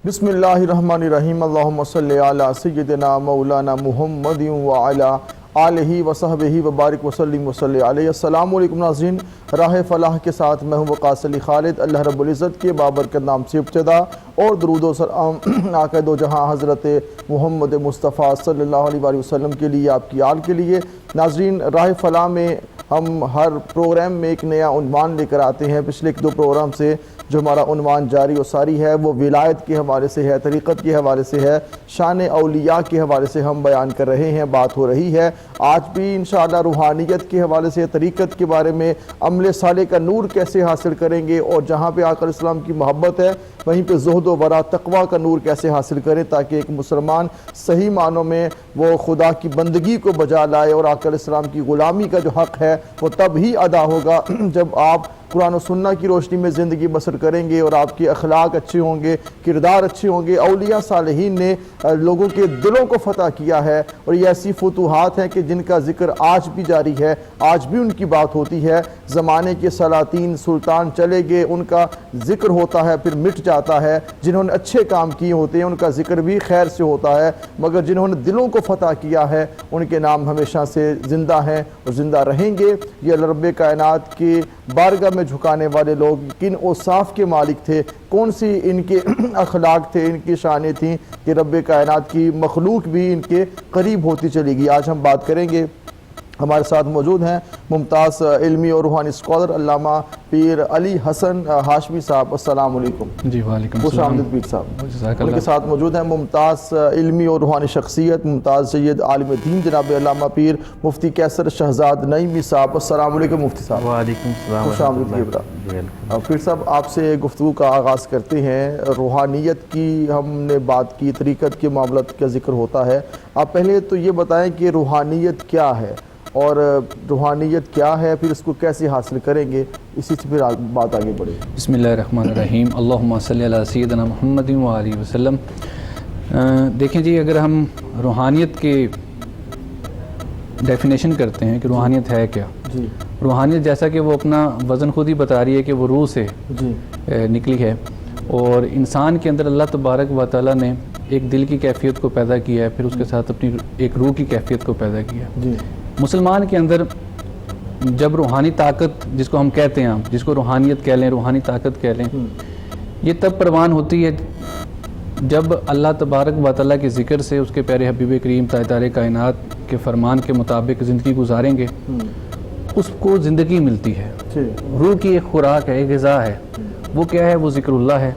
بسم اللہ الرحمن الرحیم اللہم صلی علی سیدنا مولانا محمد وعلی آلہ وصحبہ وبارک وسلم وصلی علیہ۔ السلام علیکم ناظرین، راہ فلاح کے ساتھ میں ہوں وقاص علی خالد۔ اللہ رب العزت کے بابرکت نام سے ابتدا اور درود و سلام آقا دو جہاں حضرت محمد مصطفیٰ صلی اللہ علیہ وآلہ وسلم کے لیے، آپ کی آل کے لیے۔ ناظرین، راہ فلاح میں ہم ہر پروگرام میں ایک نیا عنوان لے کر آتے ہیں۔ پچھلے ایک دو پروگرام سے جو ہمارا عنوان جاری و ساری ہے وہ ولایت کے حوالے سے ہے، طریقت کے حوالے سے ہے، شان اولیاء کے حوالے سے ہم بیان کر رہے ہیں، بات ہو رہی ہے۔ آج بھی انشاءاللہ روحانیت کے حوالے سے، طریقت کے بارے میں، عمل صالح کا نور کیسے حاصل کریں گے، اور جہاں پہ آقا علیہ السلام کی محبت ہے وہیں پہ زہد و ورع تقویٰ کا نور کیسے حاصل کریں تاکہ ایک مسلمان صحیح معنوں میں وہ خدا کی بندگی کو بجا لائے، اور آقا علیہ السلام کی غلامی کا جو حق ہے وہ تب ہی ادا ہوگا جب آپ قرآن و سنہ کی روشنی میں زندگی بسر کریں گے اور آپ کے اخلاق اچھے ہوں گے، کردار اچھے ہوں گے۔ اولیاء صالحین نے لوگوں کے دلوں کو فتح کیا ہے، اور یہ ایسی فتوحات ہیں کہ جن کا ذکر آج بھی جاری ہے، آج بھی ان کی بات ہوتی ہے۔ زمانے کے سلاطین سلطان چلے گئے، ان کا ذکر ہوتا ہے پھر مٹ جاتا ہے۔ جنہوں نے اچھے کام کیے ہوتے ہیں ان کا ذکر بھی خیر سے ہوتا ہے، مگر جنہوں نے دلوں کو فتح کیا ہے ان کے نام ہمیشہ سے زندہ ہیں اور زندہ رہیں گے۔ یہ اللہ رب کائنات کی بارگاہ میں جھکانے والے لوگ کن اوصاف کے مالک تھے، کون سی ان کے اخلاق تھے، ان کی شانیں تھیں کہ رب کائنات کی مخلوق بھی ان کے قریب ہوتی چلی گئی۔ آج ہم بات کریں گے۔ ہمارے ساتھ موجود ہیں ممتاز علمی اور روحانی اسکالر علامہ پیر علی حسن ہاشمی صاحب۔ السلام علیکم۔ جی وعلیکم خوش السلام۔ آمدید پیر صاحب۔ ان کے ساتھ موجود ہیں ممتاز علمی اور روحانی شخصیت، ممتاز سید عالم دین جناب علامہ پیر مفتی کیسر شہزاد نعیمی صاحب۔ السلام علیکم مفتی صاحب۔ وعلیکم السلام۔ خوش آمدید۔ پیر صاحب، آپ سے گفتگو کا آغاز کرتے ہیں۔ روحانیت کی ہم نے بات کی، طریقت کے معاملات کا ذکر ہوتا ہے۔ آپ پہلے تو یہ بتائیں کہ روحانیت کیا ہے، اور روحانیت کیا ہے، پھر اس کو کیسے حاصل کریں گے، اسی سے پھر بات آگے بڑھے۔ بسم اللہ الرحمن الرحیم۔ اللہم صلی علی سیدنا محمد وآلہ وسلم۔ دیکھیں جی، اگر ہم روحانیت کے ڈیفینیشن کرتے ہیں کہ روحانیت ہے کیا، جی روحانیت جیسا کہ وہ اپنا وزن خود ہی بتا رہی ہے کہ وہ روح سے جی نکلی ہے، اور انسان کے اندر اللہ تبارک و تعالیٰ نے ایک دل کی کیفیت کو پیدا کیا ہے، پھر اس کے ساتھ اپنی ایک روح کی کیفیت کو پیدا کیا۔ جی مسلمان کے اندر جب روحانی طاقت جس کو ہم کہتے ہیں، جس کو روحانیت کہہ لیں، روحانی طاقت کہہ لیں، یہ تب پروان ہوتی ہے جب اللہ تبارک و تعالیٰ کے ذکر سے، اس کے پیارے حبیب کریم تاجدار کائنات کے فرمان کے مطابق زندگی گزاریں گے، اس کو زندگی ملتی ہے۔ روح کی ایک خوراک ہے، ایک غذا ہے، وہ کیا ہے؟ وہ ذکر اللہ ہے،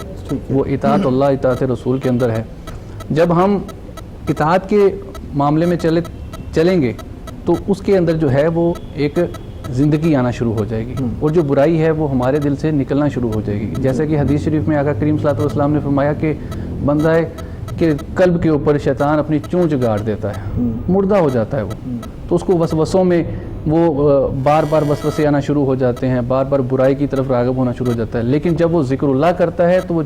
وہ اطاعت اللہ، اطاعت رسول کے اندر ہے۔ جب ہم اطاعت کے معاملے میں چلیں گے تو اس کے اندر جو ہے وہ ایک زندگی آنا شروع ہو جائے گی، اور جو برائی ہے وہ ہمارے دل سے نکلنا شروع ہو جائے گی۔ جیسا کہ حدیث شریف میں آقا کریم صلی اللہ علیہ وسلم نے فرمایا کہ بندہ کہ قلب کے اوپر شیطان اپنی چونچ گاڑ دیتا ہے، مردہ ہو جاتا ہے وہ، تو اس کو وسوسوں میں وہ بار بار وسوسے آنا شروع ہو جاتے ہیں، بار بار برائی کی طرف راغب ہونا شروع ہو جاتا ہے۔ لیکن جب وہ ذکر اللہ کرتا ہے تو وہ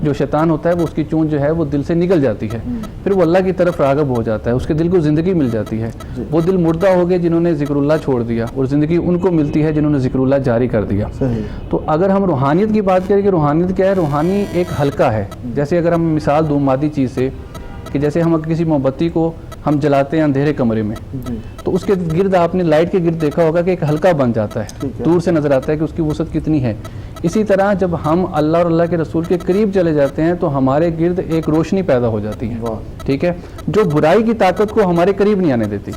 جو شیطان ہوتا ہے وہ اس کی چونچ جو ہے وہ دل سے نکل جاتی ہے، پھر وہ اللہ کی طرف راغب ہو جاتا ہے، اس کے دل کو زندگی مل جاتی ہے۔ وہ دل مردہ ہو گئے جنہوں نے ذکر اللہ چھوڑ دیا، اور زندگی ان کو ملتی ہے جنہوں نے ذکر اللہ جاری کر دیا۔ تو اگر ہم روحانیت کی بات کریں کہ روحانیت کیا ہے، روحانی ایک حلقہ ہے۔ جیسے اگر ہم مثال دوں مادی چیز سے، کہ جیسے ہم کسی موم بتی کو ہم جلاتے ہیں اندھیرے کمرے میں، تو اس کے گرد آپ نے لائٹ کے گرد دیکھا ہوگا کہ ایک حلقہ بن جاتا ہے، دور سے نظر آتا ہے کہ اس کی وسعت کتنی ہے۔ اسی طرح جب ہم اللہ اور اللہ کے رسول کے قریب چلے جاتے ہیں تو ہمارے گرد ایک روشنی پیدا ہو جاتی ہے، ٹھیک ہے، جو برائی کی طاقت کو ہمارے قریب نہیں آنے دیتی،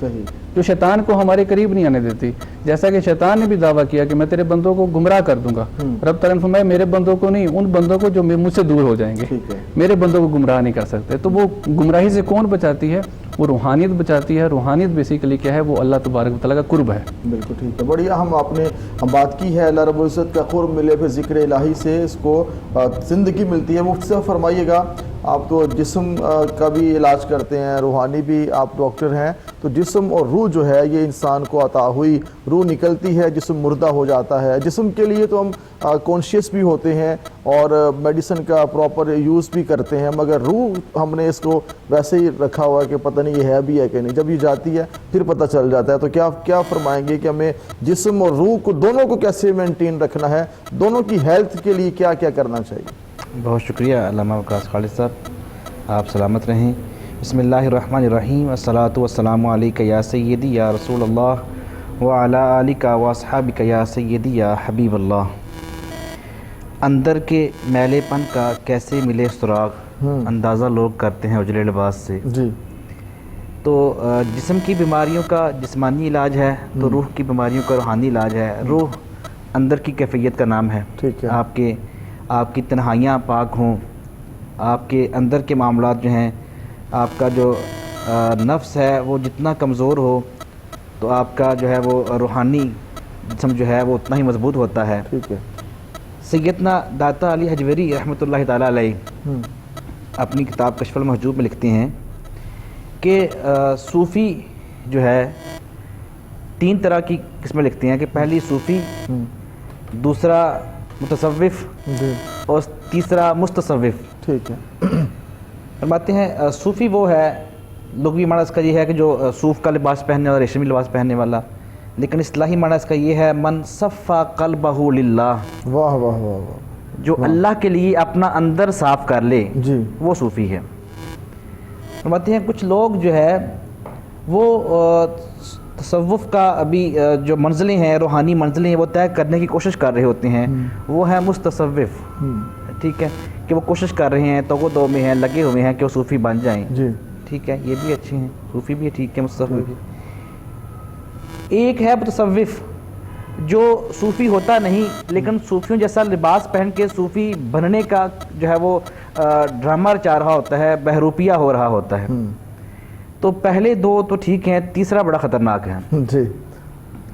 جو شیطان کو ہمارے قریب نہیں آنے دیتی۔ جیسا کہ شیطان نے بھی دعویٰ کیا کہ میں تیرے بندوں کو گمراہ کر دوں گا، رب تعالیٰ نے فرمایا میرے بندوں کو نہیں، ان بندوں کو جو مجھ سے دور ہو جائیں گے، میرے بندوں کو گمراہ نہیں کر سکتے۔ تو وہ گمراہی سے کون بچاتی ہے؟ وہ روحانیت بچاتی ہے۔ روحانیت بیسیکلی کیا ہے؟ وہ اللہ تبارک و تعالیٰ کا قرب ہے۔ بالکل ٹھیک ہے، بڑی اہم آپ نے بات کی ہے۔ اللہ رب العزت کا قرب ملے، پھر ذکر الہی سے اس کو زندگی ملتی ہے۔ مفتی صاحب فرمائیے گا، آپ تو جسم کا بھی علاج کرتے ہیں، روحانی بھی آپ ڈاکٹر ہیں، تو جسم اور روح جو ہے یہ انسان کو عطا ہوئی، روح نکلتی ہے، جسم مردہ ہو جاتا ہے۔ جسم کے لیے تو ہم کانشیس بھی ہوتے ہیں اور میڈیسن کا پراپر یوز بھی کرتے ہیں، مگر روح ہم نے اس کو ویسے ہی رکھا ہوا ہے کہ پتہ نہیں یہ ہے بھی ہے کہ نہیں، جب یہ جاتی ہے پھر پتہ چل جاتا ہے۔ تو کیا فرمائیں گے کہ ہمیں جسم اور روح کو دونوں کو کیسے مینٹین رکھنا ہے، دونوں کی ہیلتھ کے لیے کیا کیا کرنا چاہیے؟ بہت شکریہ علامہ وقاص خالد صاحب، آپ سلامت رہیں۔ بسم اللہ الرحمن الرحیم، الصلاۃ والسلام علیک یا سیدی یا رسول اللہ وعلی آلک واصحابک یا سیدی یا حبیب اللہ۔ اندر کے میلے پن کا کیسے ملے سراغ، اندازہ لوگ کرتے ہیں اجلے لباس سے۔ جی تو جسم کی بیماریوں کا جسمانی علاج ہے تو روح کی بیماریوں کا روحانی علاج ہے۔ روح اندر کی کیفیت کا نام ہے۔ ٹھیک ہے۔ آپ کی تنہائیاں پاک ہوں، آپ کے اندر کے معاملات جو ہیں، آپ کا جو نفس ہے وہ جتنا کمزور ہو تو آپ کا جو ہے وہ روحانی جسم جو ہے وہ اتنا ہی مضبوط ہوتا ہے۔ ٹھیک ہے۔ سیدنا داتا علی حجویری رحمۃ اللہ تعالیٰ علیہ اپنی کتاب کشف المحجوب میں لکھتے ہیں کہ صوفی جو ہے 3 طرح کی قسمیں لکھتے ہیں کہ پہلی صوفی، دوسرا متصوف جی اور تیسرا مستصوف۔ ٹھیک ہے۔ فرماتے ہیں صوفی وہ ہے، لغوی معنی اس کا یہ ہے کہ جو صوف کا لباس پہننے والا، ریشمی لباس پہننے والا، لیکن اصطلاحی معنی اس کا یہ ہے من صفا قلبہ للہ، واہ واہ واہ واہ، جو اللہ کے لیے اپنا اندر صاف کر لے جی وہ صوفی ہے۔ فرماتے ہیں کچھ لوگ جو ہے وہ تصوف کا ابھی جو منزلیں ہیں، روحانی منزلیں ہیں، وہ طے کرنے کی کوشش کر رہے ہوتے ہیں، وہ ہے مستصوف۔ ٹھیک ہے، کہ وہ کوشش کر رہے ہیں، تو میں ہیں، لگے ہوئے ہیں کہ وہ صوفی بن جائیں۔ جی ٹھیک ہے، یہ بھی اچھے ہیں، صوفی بھی ٹھیک ہے، متصوف بھی۔ ایک ہے متصوف جو صوفی ہوتا نہیں لیکن صوفیوں جیسا لباس پہن کے صوفی بننے کا جو ہے وہ ڈرامہ رچا رہا ہوتا ہے، بہروپیہ ہو رہا ہوتا ہے۔ تو پہلے 2 تو ٹھیک ہیں، تیسرا بڑا خطرناک ہے۔ جی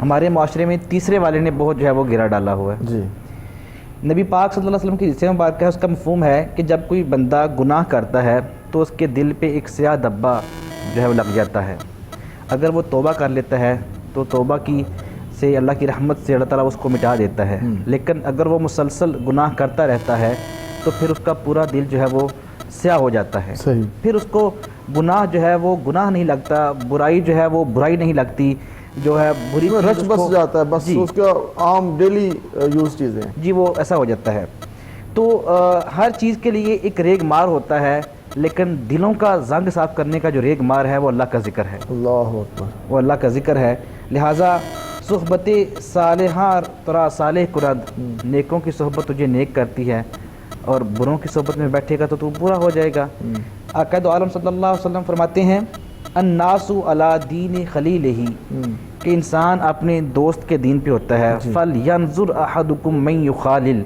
ہمارے معاشرے میں تیسرے والے نے بہت جو ہے وہ گرا ڈالا ہوا ہے۔ جی نبی پاک صلی اللہ علیہ وسلم کی حدیث مبارکہ ہے، اس کا مفہوم ہے کہ جب کوئی بندہ گناہ کرتا ہے تو اس کے دل پہ ایک سیاہ دھبا جو ہے وہ لگ جاتا ہے۔ اگر وہ توبہ کر لیتا ہے تو توبہ کی سے اللہ کی رحمت سے اللہ تعالیٰ اس کو مٹا دیتا ہے، لیکن اگر وہ مسلسل گناہ کرتا رہتا ہے تو پھر اس کا پورا دل جو ہے وہ سیاہ ہو جاتا ہے۔ صحیح۔ پھر اس کو گناہ جو ہے وہ گناہ نہیں لگتا، برائی جو ہے وہ برائی نہیں لگتی، جو ہے بری چیز رچ اس بس کو- جاتا ہے، بس جی اس کا عام ڈیلی یوز چیزیں۔ جی وہ ایسا ہو جاتا ہے۔ تو ہر چیز کے لیے ایک ریگ مار ہوتا ہے، لیکن دلوں کا زنگ صاف کرنے کا جو ریگ مار ہے وہ اللہ کا ذکر ہے، اللہ اکبر۔ وہ اللہ کا ذکر ہے۔ لہٰذا صحبت صالحہ ترا صالح کرد، نیکوں کی صحبت تجھے نیک کرتی ہے، اور بروں کی صحبت میں بیٹھے گا تو تو برا ہو جائے گا۔ آقا دو عالم صلی اللہ علیہ وسلم فرماتے ہیں الناس علی دین خلیلہ، کہ انسان اپنے دوست کے دین پہ ہوتا ہے۔ فَلْيَنْظُرْ أَحَدُكُمْ مَنْ يُخَالِلْ،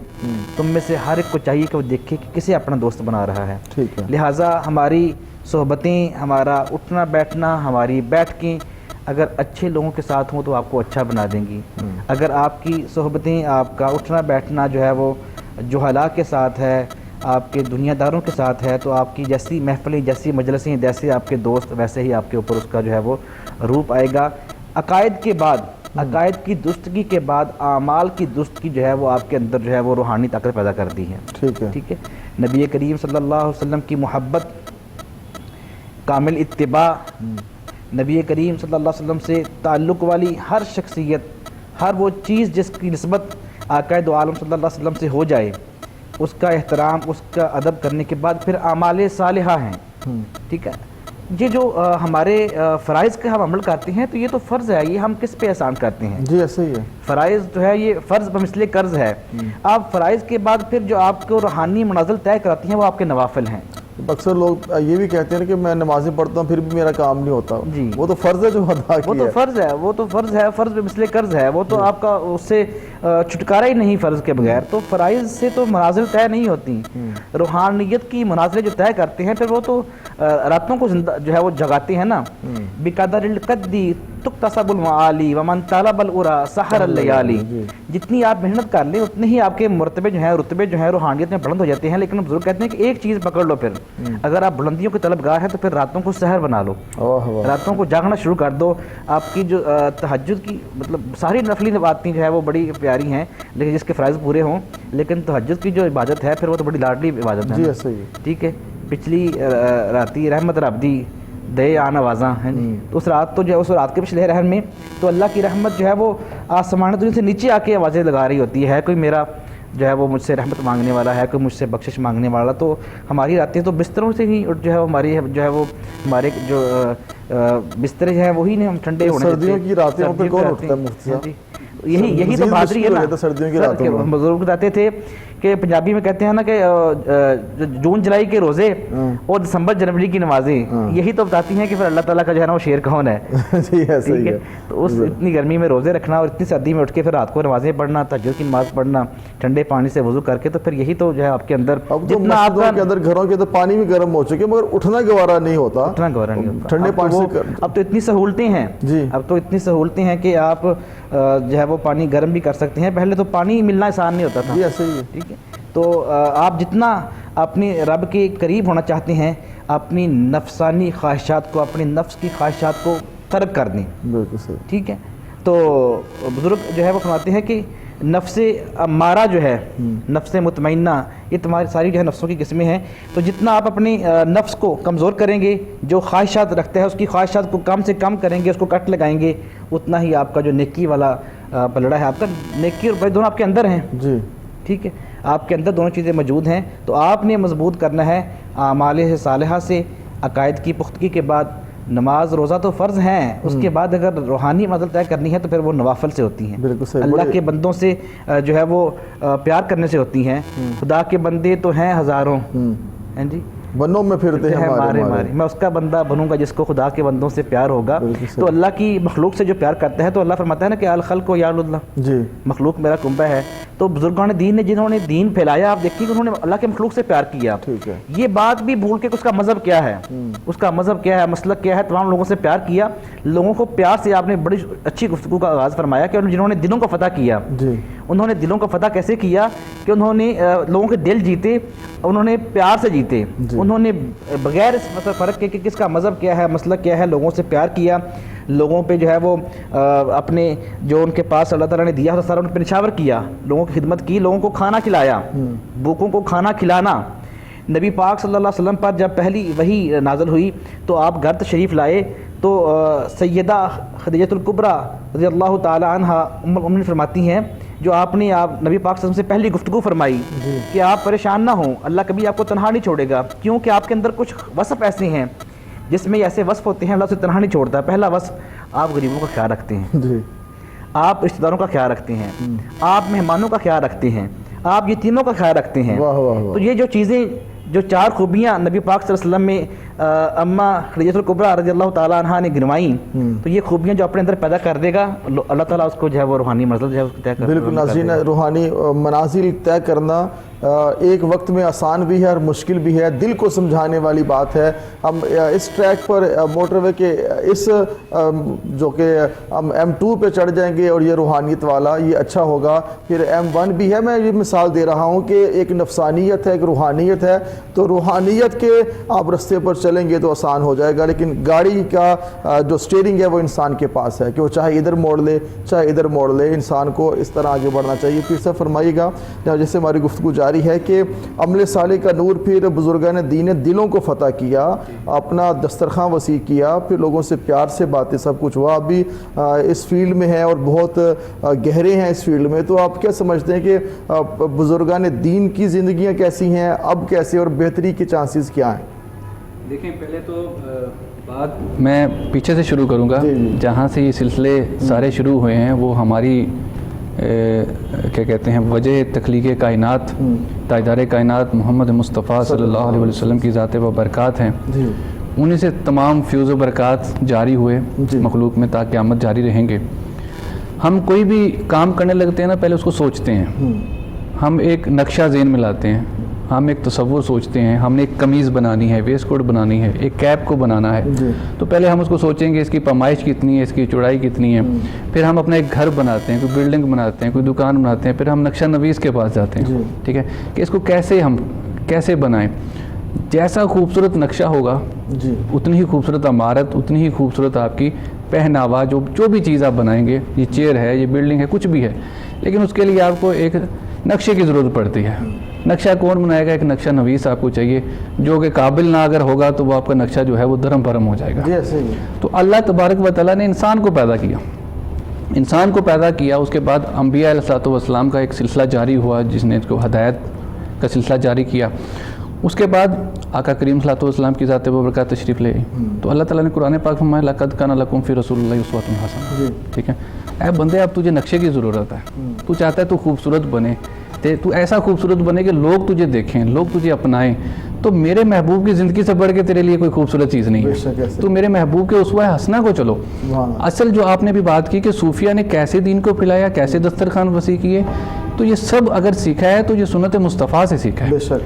تم میں سے ہر ایک کو چاہیے کہ وہ دیکھے کہ کسے اپنا دوست بنا رہا ہے۔ ٹھیک ہے۔ لہٰذا ہماری صحبتیں، ہمارا اٹھنا بیٹھنا، ہماری بیٹھکیں اگر اچھے لوگوں کے ساتھ ہوں تو آپ کو اچھا بنا دیں گی۔ اگر آپ کی صحبتیں، آپ کا اٹھنا بیٹھنا جو ہے وہ جہلاء کے ساتھ ہے، آپ کے دنیا داروں کے ساتھ ہے، تو آپ کی جیسی محفلیں، جیسی مجلسیں، جیسے آپ کے دوست ویسے ہی آپ کے اوپر اس کا جو ہے وہ روپ آئے گا۔ عقائد کے بعد، عقائد کی درستگی کے بعد اعمال کی درستگی جو ہے وہ آپ کے اندر جو ہے وہ روحانی طاقت پیدا کرتی ہے۔ ٹھیک ہے۔ ٹھیک ہے، نبی کریم صلی اللہ علیہ وسلم کی محبت، کامل اتباع، نبی کریم صلی اللہ علیہ وسلم سے تعلق والی ہر شخصیت، ہر وہ چیز جس کی نسبت آقا دو عالم صلی اللہ علیہ وسلم سے ہو جائے، اس کا احترام، اس کا ادب کرنے کے بعد پھر اعمال صالحہ ہیں۔ ٹھیک ہے، یہ جو ہمارے فرائض کا ہم عمل کرتے ہیں تو یہ تو فرض ہے، یہ ہم کس پہ احسان کرتے ہیں؟ جی ایسے ہی ہے۔ فرائض جو ہے یہ فرض بمثل قرض ہے۔ آپ فرائض کے بعد پھر جو آپ کو روحانی منازل طے کراتی ہیں وہ آپ کے نوافل ہیں۔ اکثر لوگ یہ بھی کہتے ہیں کہ میں نمازیں پڑھتا ہوں پھر بھی میرا کام نہیں ہوتا۔ جی، وہ تو فرض ہے جو ادا وہ کیا تو فرض ہے، وہ تو فرض ہے، فرض بمثل قرض ہے، وہ تو آپ کا اس سے چھٹکارا ہی نہیں فرض کے بغیر۔ تو فرائض سے تو منازل طے نہیں ہوتی، روحانیت کی منازلیں جو طے کرتے ہیں پھر وہ تو راتوں کو زندہ جو ہے وہ جگاتے ہیں نا۔ بقدر القد تکتسب المعالی ومن طلب العری سحر اللیالی، جتنی آپ محنت کر لیں اتنے ہی آپ کے مرتبے جو ہیں، رتبے جو ہیں روحانیت میں بلند ہو جاتے ہیں۔ لیکن بزرگ کہتے ہیں کہ ایک چیز پکڑ لو، پھر اگر آپ بلندیوں کے طلبگار ہیں تو پھر راتوں کو سحر بنا لو، راتوں کو جاگنا شروع کر دو۔ آپ کی جو تہجد کی مطلب ساری نفلی عبادتیں جو ہے وہ بڑی پیاری ہیں، لیکن جس کے فرائض پورے ہوں، لیکن تہجد کی جو عبادت ہے پھر وہ تو بڑی لاڈلی عبادت ہے۔ جی ایسے ہی۔ ٹھیک ہے، پچھلی راتی رحمت رب دی دے آن آوازاں ہیں، تو اس رات تو جو ہے اس رات کے پچھلے رحم میں تو اللہ کی رحمت جو ہے وہ آسمان دنیا سے نیچے آ کے آوازیں لگا رہی ہوتی ہے، کوئی میرا جو ہے وہ مجھ سے رحمت مانگنے والا ہے، کوئی مجھ سے بخشش مانگنے والا، تو ہماری راتیں تو بستروں سے ہی جو ہے ہماری جو ہے وہ ہمارے جو بستر ہیں وہی نہیں ہم ٹھنڈے ہونے دیتے۔ سردیوں کی راتیں پہ کون اٹھتا ہے مفتی صاحب؟ یہی تو بہادری ہے نا سردیوں کی راتوں میں بزرگ بتاتے تھے کہ پنجابی میں کہتے ہیں نا کہ جون جولائی کے روزے اور دسمبر جنوری کی نمازیں یہی تو بتاتی ہیں کہ پھر اللہ تعالیٰ کا جو ہے نا وہ شیر کون ہے۔ جی ہے، صحیح ہے۔ تو اس اتنی گرمی میں روزے رکھنا اور اتنی سردی میں اٹھ کے پھر رات کو نمازیں پڑھنا، تہجد کی نماز پڑھنا ٹھنڈے پانی سے وضو کر کے، تو پھر یہی تو جو ہے آپ کے اندر اب تو مسجدوں کے اندر گھروں کے اندر پانی بھی گرم ہو چکے مگر اٹھنا گوارا نہیں ہوتا، اٹھنا گوارا نہیں ہوتا۔ ٹھنڈے پانی سے اب تو اتنی سہولتیں ہیں، جی اب تو اتنی سہولتیں ہیں کہ آپ جو ہے وہ پانی گرم بھی کر سکتے ہیں۔ پہلے تو پانی ملنا آسان نہیں ہوتا تھا، جی ایسے ہی ہے۔ ٹھیک ہے، تو آپ جتنا اپنی رب کے قریب ہونا چاہتے ہیں اپنی نفسانی خواہشات کو، اپنی نفس کی خواہشات کو ترک کر دیں، بالکل صحیح۔ ٹھیک ہے۔ تو بزرگ جو ہے وہ فرماتے ہیں کہ نفس امارہ جو ہے، نفس مطمئنہ، یہ تمہاری ساری جو ہے نفسوں کی قسمیں ہیں، تو جتنا آپ اپنی نفس کو کمزور کریں گے، جو خواہشات رکھتا ہے اس کی خواہشات کو کم سے کم کریں گے، اس کو کٹ لگائیں گے، اتنا ہی آپ کا جو نیکی والا پلڑا ہے، آپ کا نیکی اور برائی دونوں آپ کے اندر ہیں، جی ٹھیک ہے، آپ کے اندر دونوں چیزیں موجود ہیں، تو آپ نے مضبوط کرنا ہے اعمال صالحہ سے۔ عقائد کی پختگی کے بعد نماز روزہ تو فرض ہیں، اس کے بعد اگر روحانی منزل طے کرنی ہے تو پھر وہ نوافل سے ہوتی ہیں، بالکل صحیح۔ اللہ کے بندوں سے جو ہے وہ پیار کرنے سے ہوتی ہیں۔ خدا کے بندے تو ہیں ہزاروں، ہیں جی، بنوں میں پھرتے ہیں مارے مارے، میں اس کا بندہ بنوں گا جس کو خدا کے بندوں سے پیار ہوگا۔ تو اللہ کی مخلوق سے جو پیار کرتا ہے، تو اللہ فرماتا ہے نا کہ الخلق و یعل اللہ، جی مخلوق میرا کنبہ ہے۔ تو بزرگان دین نے جنہوں نے دین پھیلایا، آپ دیکھیے کہ انہوں نے اللہ کے مخلوق سے پیار کیا، ٹھیک ہے۔ یہ بات بھی بھول کے اس کا مذہب کیا ہے، اس کا مذہب کیا ہے، مسلک کیا ہے، تمام لوگوں سے پیار کیا۔ لوگوں کو پیار سے آپ نے بڑی اچھی گفتگو کا آغاز فرمایا کہ جنہوں نے دلوں کو فتح کیا، جی انہوں نے دلوں کو فتح کیسے کیا کہ انہوں نے لوگوں کے دل جیتے، انہوں نے پیار سے جیتے، انہوں نے بغیر اس مطلب فرق کے کہ کس کا مذہب کیا ہے، مسلک کیا ہے، لوگوں سے پیار کیا، لوگوں پہ جو ہے وہ اپنے جو ان کے پاس اللہ تعالیٰ نے دیا تھا سارا ان پہ نچھاور کیا، لوگوں کی خدمت کی، لوگوں کو کھانا کھلایا، بھوکوں کو کھانا کھلانا۔ نبی پاک صلی اللہ علیہ وسلم پر جب پہلی وحی نازل ہوئی تو آپ گھر تشریف لائے، تو سیدہ خدیجہ الکبریٰ رضی اللہ تعالی عنہ ام فرماتی ہیں، جو آپ نے نبی پاک صلی اللہ علیہ وسلم سے پہلی گفتگو فرمائی کہ آپ پریشان نہ ہوں، اللہ کبھی آپ کو تنہا نہیں چھوڑے گا، کیونکہ آپ کے اندر کچھ وصف ایسے ہیں جس میں ایسے وصف ہوتے ہیں اللہ سے تنہا نہیں چھوڑتا۔ پہلا وصف، آپ غریبوں کا خیال رکھتے ہیں، جی آپ رشتہ داروں کا خیال رکھتے ہیں، آپ مہمانوں کا خیال رکھتے ہیں، آپ یتیموں کا خیال رکھتے ہیں۔ واہ واہ واہ۔ تو یہ جو چیزیں، جو چار خوبیاں نبی پاک صلی اللہ علیہ وسلم میں اماں خدیجہ الکبریٰ رضی اللہ تعالیٰ عنہا نے گنوائیں، تو یہ خوبیاں جو اپنے اندر پیدا کر دے گا، اللہ تعالیٰ اس کو جو ہے وہ روحانی منزل جو ہے طے کر بالکل ناظرین، روحانی منازل طے کرنا ایک وقت میں آسان بھی ہے اور مشکل بھی ہے، دل کو سمجھانے والی بات ہے۔ ہم اس ٹریک پر موٹر وے کے اس جو کہ ہم M2 پہ چڑھ جائیں گے اور یہ روحانیت والا یہ اچھا ہوگا، پھر M1 بھی ہے۔ میں یہ مثال دے رہا ہوں کہ ایک نفسانیت ہے، ایک روحانیت ہے، تو روحانیت کے آپ رستے پر چلیں گے تو آسان ہو جائے گا، لیکن گاڑی کا جو سٹیئرنگ ہے وہ انسان کے پاس ہے کہ وہ چاہے ادھر موڑ لے چاہے ادھر موڑ لے، انسان کو اس طرح آگے بڑھنا چاہیے۔ پھر سے فرمائیے گا جیسے ہماری گفتگو جاری ہے کہ عمل صالح کا نور، پھر بزرگان دین نے دلوں کو فتح کیا، اپنا دسترخوان وسیع کیا، پھر لوگوں سے پیار سے باتیں، سب کچھ وہ آپ بھی اس فیلڈ میں ہیں اور بہت گہرے ہیں اس فیلڈ میں، تو آپ کیا سمجھتے ہیں کہ بزرگان دین کی زندگیاں کیسی ہیں اب، کیسے اور بہتری کے چانسز کیا ہیں؟ دیکھیں، پہلے تو بات میں پیچھے سے شروع کروں گا، جہاں سے یہ سلسلے سارے شروع ہوئے ہیں وہ ہماری کیا کہتے ہیں وجہ تخلیق کائنات، تاجدار کائنات محمد مصطفیٰ صلی اللہ علیہ وسلم کی ذات و برکات ہیں، انہیں سے تمام فیوز و برکات جاری ہوئے مخلوق میں تا قیامت جاری رہیں گے۔ ہم کوئی بھی کام کرنے لگتے ہیں نا، پہلے اس کو سوچتے ہیں، ہم ایک نقشہ ذہن میں لاتے ہیں، ہم ایک تصور سوچتے ہیں، ہم نے ایک قمیض بنانی ہے، ویسٹ کوٹ بنانی ہے، ایک کیپ کو بنانا ہے، تو پہلے ہم اس کو سوچیں گے اس کی پیمائش کتنی ہے، اس کی چوڑائی کتنی ہے، پھر ہم اپنا ایک گھر بناتے ہیں، کوئی بلڈنگ بناتے ہیں، کوئی دکان بناتے ہیں، پھر ہم نقشہ نویس کے پاس جاتے ہیں، ٹھیک ہے، کہ اس کو کیسے بنائیں۔ جیسا خوبصورت نقشہ ہوگا اتنی ہی خوبصورت عمارت، اتنی ہی خوبصورت آپ کی پہناوا، جو بھی چیز آپ بنائیں گے، یہ چیئر ہے، یہ بلڈنگ ہے، کچھ بھی ہے، لیکن اس کے لیے آپ کو ایک نقشے کی ضرورت پڑتی ہے۔ نقشہ کون بنائے گا؟ ایک نقشہ نویس آپ کو چاہیے، جو کہ قابل نہ اگر ہوگا تو وہ آپ کا نقشہ جو ہے وہ دھرم بھرم ہو جائے گا۔ تو اللہ تبارک و تعالیٰ نے انسان کو پیدا کیا، انسان کو پیدا کیا، اس کے بعد انبیاء علیہ الصلوۃ والسلام کا ایک سلسلہ جاری ہوا جس نے اس کو ہدایت کا سلسلہ جاری کیا. اس کے بعد آقا کریم صلی اللہ علیہ وسلم کی ذات بابرکات تشریف لے گئی. تو اللہ تعالیٰ نے قرآن پاک فرمایا لقد کان لکم فی رسول اللہ اسوۃ حسنہ. ٹھیک ہے، اے بندے اب تجھے نقشے کی ضرورت ہے. تو چاہتا ہے تو خوبصورت بنے، تو ایسا خوبصورت بنے کہ لوگ تجھے دیکھیں، لوگ تجھے اپنائیں. تو میرے محبوب کی زندگی سے بڑھ کے تیرے لیے کوئی خوبصورت چیز نہیں ہے. تو میرے محبوب کے اسوہ حسنہ کو چلو. اصل جو آپ نے بھی بات کی کہ صوفیہ نے کیسے دین کو پھیلایا، کیسے دسترخوان وسیع کیے، تو یہ سب اگر سیکھا ہے تو یہ سنت مصطفیٰ سے سیکھا ہے.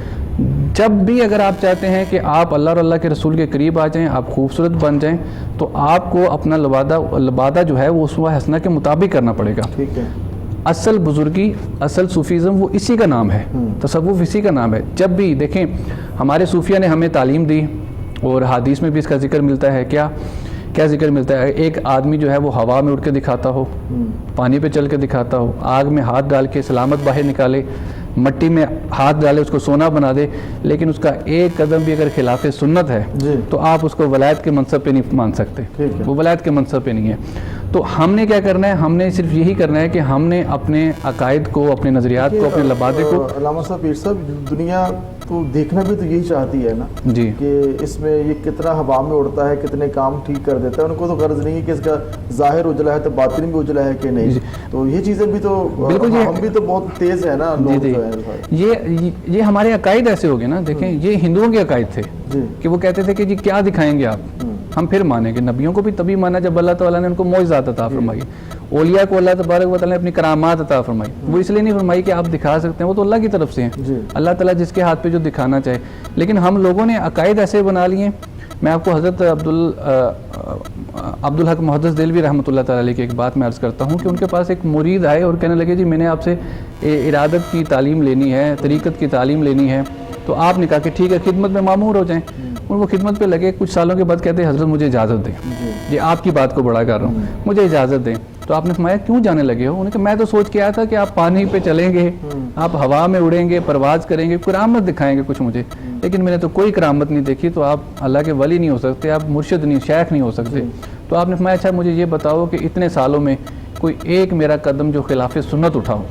جب بھی اگر آپ چاہتے ہیں کہ آپ اللہ اور اللہ کے رسول کے قریب آ جائیں، آپ خوبصورت بن جائیں، تو آپ کو اپنا لبادہ جو ہے وہ اسوہ حسنہ کے مطابق کرنا پڑے گا. ٹھیک ہے. اصل بزرگی، اصل صوفیزم وہ اسی کا نام ہے، تصوف اسی کا نام ہے. جب بھی دیکھیں ہمارے صوفیہ نے ہمیں تعلیم دی اور حدیث میں بھی اس کا ذکر ملتا ہے. کیا ذکر ملتا ہے؟ ایک آدمی جو ہے وہ ہوا میں اڑ کے دکھاتا ہو، پانی پہ چل کے دکھاتا ہو، آگ میں ہاتھ ڈال کے سلامت باہر نکالے، مٹی میں ہاتھ ڈالے اس کو سونا بنا دے، لیکن اس کا ایک قدم بھی اگر خلاف سنت ہے تو آپ اس کو ولایت کے منصب پہ نہیں مان سکتے. وہ ولایت کے منصب پہ نہیں ہے. تو ہم نے کیا کرنا ہے؟ ہم نے صرف یہی کرنا ہے کہ ہم نے اپنے عقائد کو، اپنے نظریات کو، اپنے لبادے کو. علامہ صاحب، پیر صاحب، دنیا تو دیکھنا بھی تو یہی چاہتی ہے نا جی کہ اس میں یہ کتنا ہوا میں اڑتا ہے، کتنے کام ٹھیک کر دیتا ہے. ان کو تو غرض نہیں ہے کہ اس کا ظاہر اجلا ہے تو باطن بھی اجلا ہے کہ نہیں. تو یہ چیزیں بھی تو بالکل، ہم بھی تو بہت تیز ہے نا لوگ جو ہے. یہ ہمارے عقائد ایسے ہو گئے نا. دیکھیں یہ ہندوؤں کے عقائد تھے کہ وہ کہتے تھے کہ جی کیا دکھائیں گے آپ، ہم پھر مانیں گے. نبیوں کو بھی تبھی مانا جب اللہ تعالیٰ نے ان کو معجزات عطا فرمائی. اولیاء کو اللہ تبارک و تعالیٰ نے اپنی کرامات عطا فرمائی. وہ اس لیے نہیں فرمائی کہ آپ دکھا سکتے ہیں، وہ تو اللہ کی طرف سے ہیں. اللہ تعالیٰ جس کے ہاتھ پہ جو دکھانا چاہے. لیکن ہم لوگوں نے عقائد ایسے بنا لیے. میں آپ کو حضرت عبدالحق محدث دہلوی رحمۃ اللہ تعالیٰ علیہ کی ایک بات میں عرض کرتا ہوں کہ ان کے پاس ایک مرید آئے اور کہنے لگے جی میں نے آپ سے ارادت کی تعلیم لینی ہے، طریقت کی تعلیم لینی ہے. تو آپ نے کہا کہ ٹھیک ہے، خدمت میں مامور ہو جائیں. اور وہ خدمت پہ لگے. کچھ سالوں کے بعد کہتے ہیں حضرت مجھے اجازت دیں، یہ آپ کی بات کو بڑا کر رہا ہوں، مجھے اجازت دیں. تو آپ نے فرمایا کیوں جانے لگے ہو؟ انہوں نے کہا میں تو سوچ کے آیا تھا کہ آپ پانی پہ چلیں گے، آپ ہوا میں اڑیں گے، پرواز کریں گے، کرامت دکھائیں گے کچھ مجھے، لیکن میں نے تو کوئی کرامت نہیں دیکھی. تو آپ اللہ کے ولی نہیں ہو سکتے، آپ مرشد نہیں، شیخ نہیں ہو سکتے. تو آپ نے فرمایا اچھا مجھے یہ بتاؤ کہ اتنے سالوں میں کوئی ایک میرا قدم جو خلاف سنت اٹھاؤ.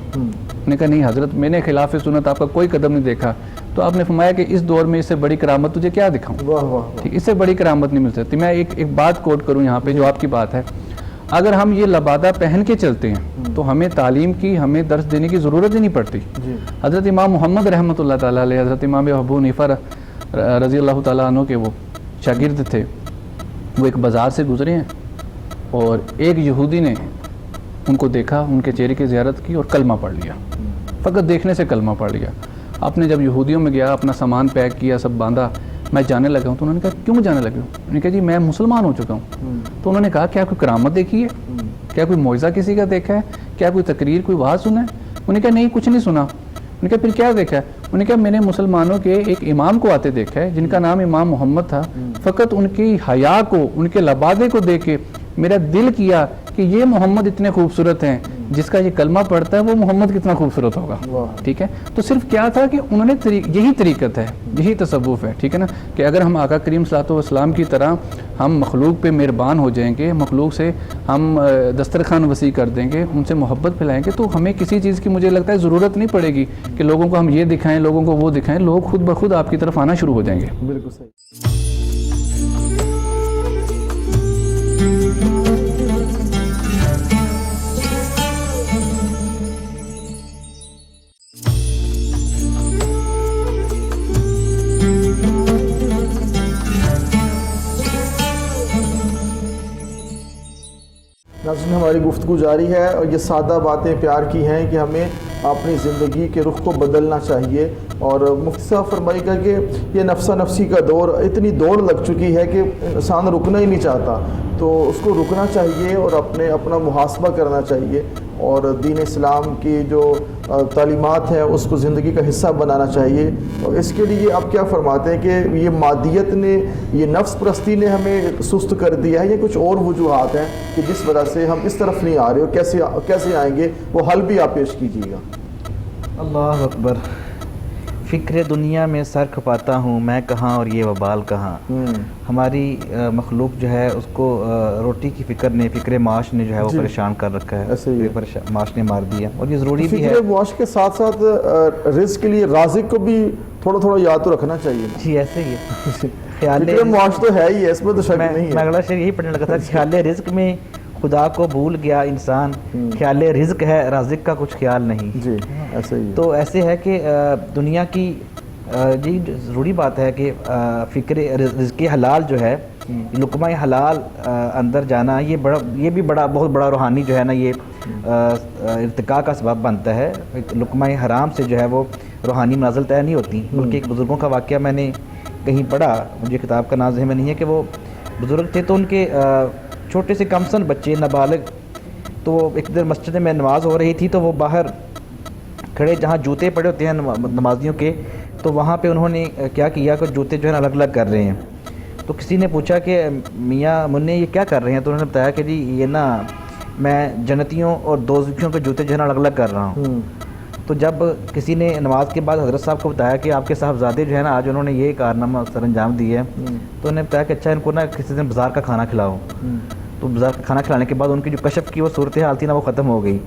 نے کہا نہیں حضرت میں نے خلاف سنت آپ کا کوئی قدم نہیں دیکھا. تو آپ نے فرمایا کہ اس دور میں اس سے بڑی کرامت تجھے کیا دکھاؤں؟ ٹھیک، اس سے بڑی کرامت نہیں مل سکتی. میں ایک بات کوٹ کروں یہاں پہ جو آپ کی بات ہے. اگر ہم یہ لبادہ پہن کے چلتے ہیں تو ہمیں تعلیم کی، ہمیں درس دینے کی ضرورت ہی نہیں پڑتی. حضرت امام محمد رحمۃ اللہ تعالیٰ علیہ، حضرت امام ابو حنیفہ رضی اللہ تعالیٰ عنہ کے وہ شاگرد تھے. وہ ایک بازار سے گزرے ہیں اور ایک یہودی نے ان کو دیکھا، ان کے چہرے کی زیارت کی اور کلمہ پڑھ لیا. فقط دیکھنے سے کلمہ پڑھ لیا. آپ نے جب یہودیوں میں گیا، اپنا سامان پیک کیا، سب باندھا، میں جانے لگا ہوں. تو انہوں نے کہا کیوں جانے لگے ہوں؟ انہوں نے کہا جی میں مسلمان ہو چکا ہوں. تو انہوں نے کہا کیا کوئی کرامت دیکھی ہے؟ کیا کوئی معجزہ کسی کا دیکھا ہے؟ کیا کوئی تقریر، کوئی واعظ سنا ہے؟ انہوں نے کہا نہیں کچھ نہیں سنا. انہوں نے کہا پھر کیا دیکھا ہے؟ انہوں نے کہا میں نے مسلمانوں کے ایک امام کو آتے دیکھا ہے جن کا نام امام محمد تھا. فقط ان کی حیا کو، ان کے لبادے کو دیکھ کے میرا دل کیا کہ یہ محمد اتنے خوبصورت ہیں، جس کا یہ کلمہ پڑھتا ہے وہ محمد کتنا خوبصورت ہوگا. ٹھیک ہے، تو صرف کیا تھا کہ انہوں نے یہی طریقت ہے، یہی تصوف ہے. ٹھیک ہے نا، کہ اگر ہم آقا کریم صلی اللہ علیہ وسلم کی طرح ہم مخلوق پہ مہربان ہو جائیں گے، مخلوق سے ہم دسترخوان وسیع کر دیں گے، ان سے محبت پھیلائیں گے، تو ہمیں کسی چیز کی مجھے لگتا ہے ضرورت نہیں پڑے گی کہ لوگوں کو ہم یہ دکھائیں، لوگوں کو وہ دکھائیں. لوگ خود بخود آپ کی طرف آنا شروع ہو جائیں گے. بالکل صحیح. ناظرین ہماری گفتگو جاری ہے اور یہ سادہ باتیں پیار کی ہیں کہ ہمیں اپنی زندگی کے رخ کو بدلنا چاہیے. اور مفتی صاحب فرمائی گا کہ یہ نفسا نفسی کا دور، اتنی دوڑ لگ چکی ہے کہ انسان رکنا ہی نہیں چاہتا. تو اس کو رکنا چاہیے اور اپنا محاسبہ کرنا چاہیے اور دین اسلام کی جو تعلیمات ہیں اس کو زندگی کا حصہ بنانا چاہیے. اور اس کے لیے آپ کیا فرماتے ہیں کہ یہ مادیت نے، یہ نفس پرستی نے ہمیں سست کر دیا ہے یا کچھ اور وجوہات ہیں کہ جس وجہ سے ہم اس طرف نہیں آ رہے اور کیسے آئیں گے؟ وہ حل بھی آپ پیش کیجیے گا. اللہ اکبر. فکر دنیا میں سر کھپاتا ہوں میں کہاں اور یہ وبال کہاں. ہماری مخلوق جو ہے اس کو روٹی کی فکر نے، فکر معاش نے جو ہے وہ پریشان کر رکھا ہے، ایسے ہی معاش نے مار دیا. اور یہ ضروری بھی ہے. فکر معاش کے ساتھ ساتھ رزق کے لیے رازق کو بھی تھوڑا تھوڑا یاد تو رکھنا چاہیے. جی ایسے ہی ہے. خیال فکر معاش تو ہے ہی ہے، اس میں تو شک نہیں ہے. میں اگلا شعر یہی پڑھنے لگا تھا، خیال رزق میں خدا کو بھول گیا انسان، خیال رزق ہے رازق کا کچھ خیال نہیں. جی ایسے ہی. تو ایسے ہے کہ دنیا کی جی ضروری بات ہے کہ فکر رزق حلال جو ہے، لقمہ حلال اندر جانا، یہ بھی بہت بڑا روحانی جو ہے نا یہ ارتقاء کا سبب بنتا ہے. لقمہ حرام سے جو ہے وہ روحانی منازل طے نہیں ہوتی. بلکہ ایک بزرگوں کا واقعہ میں نے کہیں پڑھا، مجھے کتاب کا نام ذہن میں نہیں ہے، کہ وہ بزرگ تھے تو ان کے چھوٹے سے کمسن بچے نابالغ، تو وہ ایک دن مسجد میں نماز ہو رہی تھی تو وہ باہر کھڑے جہاں جوتے پڑے ہوتے ہیں نمازیوں کے، تو وہاں پہ انہوں نے کیا کیا کہ جوتے جو ہے الگ الگ کر رہے ہیں. تو کسی نے پوچھا کہ میاں منع یہ کیا کر رہے ہیں؟ تو انہوں نے بتایا کہ جی یہ نا میں جنتیوں اور دوزخیوں کے جوتے جو ہے نا الگ الگ کر رہا ہوں. تو جب کسی نے نماز کے بعد حضرت صاحب کو بتایا کہ آپ کے صاحبزادے جو ہے نا آج انہوں نے یہ کارنامہ سر انجام دی ہے، تو انہوں نے بتایا کہ اچھا ان کو نا کسی دن بازار کا کھانا کھلاؤ. تو بازار کا کھانا کھلانے کے بعد ان کی جو کشف کی وہ صورتحال تھی نا وہ ختم ہو گئی.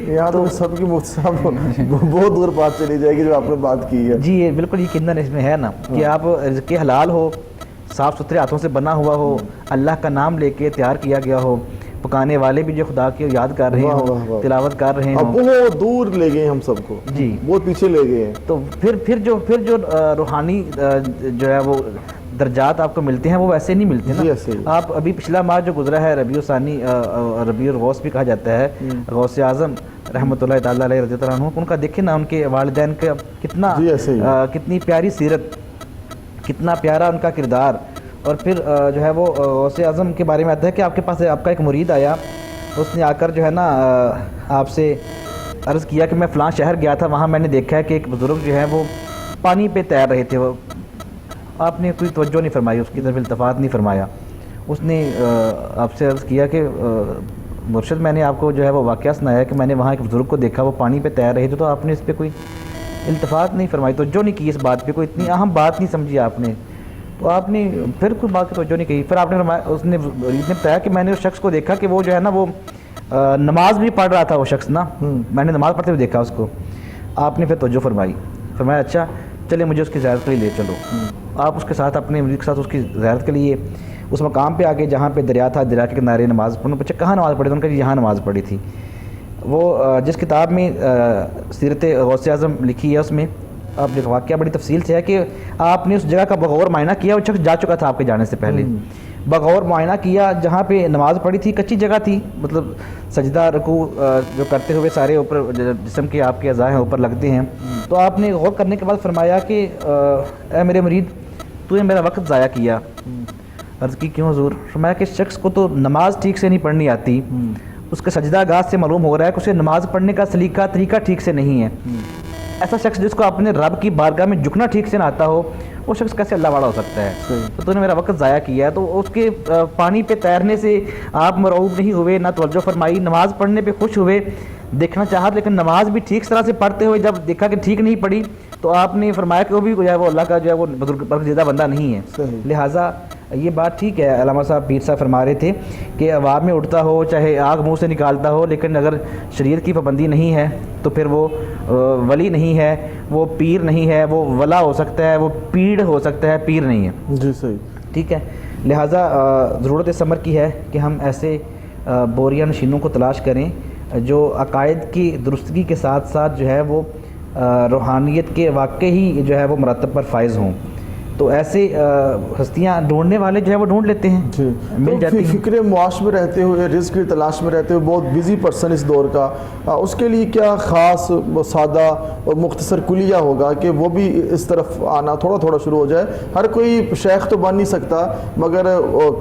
یہاں تو سب کی بہت دور بات چلی جائے گی جو آپ نے بات کی ہے. جی یہ بالکل یقیناً اس میں ہے نا کہ آپ رزق حلال ہو، صاف ستھرے ہاتھوں سے بنا ہوا ہو، اللہ کا نام لے کے تیار کیا گیا ہو، پکانے والے بھی جو خدا کی یاد کر رہے ہوں، تلاوت کر رہے ہوں. بہت دور لے گئے ہم سب کو. جی بہت پیچھے لے گئے ہیں. تو پھر جو روحانی جو ہے وہ درجات آپ کو ملتے ہیں وہ ویسے نہیں ملتے نا. آپ ابھی پچھلا ماہ جو گزرا ہے ربیع الثانی، ربیع الغوث بھی کہا جاتا ہے، غوث اعظم رحمۃ اللہ تعالیٰ علیہ رضی اللہ عنہ، ان کا دیکھیں نا ان کے والدین کا کتنی پیاری سیرت، کتنا پیارا ان کا کردار. اور پھر جو ہے وہ غوث اعظم کے بارے میں آتا ہے کہ آپ کے پاس آپ کا ایک مرید آیا، اس نے آ کر جو ہے نا آپ سے عرض کیا کہ میں فلاں شہر گیا تھا، وہاں میں نے دیکھا ہے کہ ایک بزرگ جو ہے وہ پانی پہ تیر رہے تھے. وہ آپ نے کوئی توجہ نہیں فرمائی، اس کی طرف التفات نہیں فرمایا. اس نے آپ سے عرض کیا کہ مرشد میں نے آپ کو جو ہے وہ واقعہ سنایا کہ میں نے وہاں ایک بزرگ کو دیکھا وہ پانی پہ تیر رہے تھے، تو آپ نے اس پہ کوئی التفات نہیں فرمائی، توجہ نہیں کی اس بات پہ، کوئی اتنی اہم بات نہیں سمجھی آپ نے. تو آپ نے پھر کوئی بات کی توجہ نہیں کی. پھر آپ نے فرمایا، اس نے بتایا کہ میں نے اس شخص کو دیکھا کہ وہ جو ہے نا وہ نماز بھی پڑھ رہا تھا وہ شخص نا، میں نے نماز پڑھتے ہوئے دیکھا اس کو. آپ نے پھر توجہ فرمائی، فرمایا اچھا چلے مجھے اس کی زیارت کے لیے لے چلو. آپ اس کے ساتھ اپنے مرید کے ساتھ اس کی زیارت کے لیے اس مقام پہ آگے جہاں پہ دریا تھا، دریا کے کنارے نماز پڑھنے پوچھا کہاں نماز پڑھی؟ تو ان کا یہاں نماز پڑھی تھی. وہ جس کتاب میں سیرت غوث اعظم لکھی ہے اس میں آپ نے واقعہ بڑی تفصیل سے ہے کہ آپ نے اس جگہ کا بغور معائنہ کیا. وہ شخص جا چکا تھا آپ کے جانے سے پہلے، بغور معائنہ کیا جہاں پہ نماز پڑھی تھی، کچی جگہ تھی، مطلب سجدہ رکوع جو کرتے ہوئے سارے اوپر جسم کے آپ کے اعضاء ہیں اوپر لگتے ہیں. تو آپ نے غور کرنے کے بعد فرمایا کہ اے میرے مرید تو نے میرا وقت ضائع کیا. عرض کی کیوں حضور؟ فرمایا کہ شخص کو تو نماز ٹھیک سے نہیں پڑھنی آتی، اس کے سجدہ گاہ سے معلوم ہو رہا ہے کہ اسے نماز پڑھنے کا طریقہ ٹھیک سے نہیں ہے. ایسا شخص جس کو اپنے رب کی بارگاہ میں جھکنا ٹھیک سے نہ آتا ہو، وہ شخص کیسے اللہ والا ہو سکتا ہے؟ تو نے میرا وقت ضائع کیا ہے. تو اس کے پانی پہ تیرنے سے آپ مرعوب نہیں ہوئے، نہ توجہ فرمائی، نماز پڑھنے پہ خوش ہوئے، دیکھنا چاہا، لیکن نماز بھی ٹھیک طرح سے پڑھتے ہوئے جب دیکھا کہ ٹھیک نہیں پڑھی تو آپ نے فرمایا کہ وہ بھی جو ہے وہ اللہ کا جو ہے وہ برگزیدہ بندہ نہیں ہے. لہٰذا یہ بات ٹھیک ہے، علامہ صاحب پیر صاحب فرما رہے تھے کہ عوام میں اٹھتا ہو چاہے آگ منہ سے نکالتا ہو، لیکن اگر شریعت کی پابندی نہیں ہے تو پھر وہ ولی نہیں ہے، وہ پیر نہیں ہے. وہ ولا ہو سکتا ہے، وہ پیڑ ہو سکتا ہے، پیر نہیں ہے. جی صحیح، ٹھیک ہے. لہٰذا ضرورت اس امر کی ہے کہ ہم ایسے بوریہ نشینوں کو تلاش کریں جو عقائد کی درستگی کے ساتھ ساتھ جو ہے وہ روحانیت کے واقعی جو ہے وہ مرتب پر فائز ہوں. تو ایسے ہستیاں ڈھونڈنے والے جو ہے وہ ڈھونڈ لیتے ہیں، جی مل جاتی ہیں. فکر معاش میں رہتے ہوئے، رزق کی تلاش میں رہتے ہوئے، بہت بزی پرسن اس دور کا، اس کے لیے کیا خاص سادہ اور مختصر کلیہ ہوگا کہ وہ بھی اس طرف آنا تھوڑا تھوڑا شروع ہو جائے؟ ہر کوئی شیخ تو بن نہیں سکتا، مگر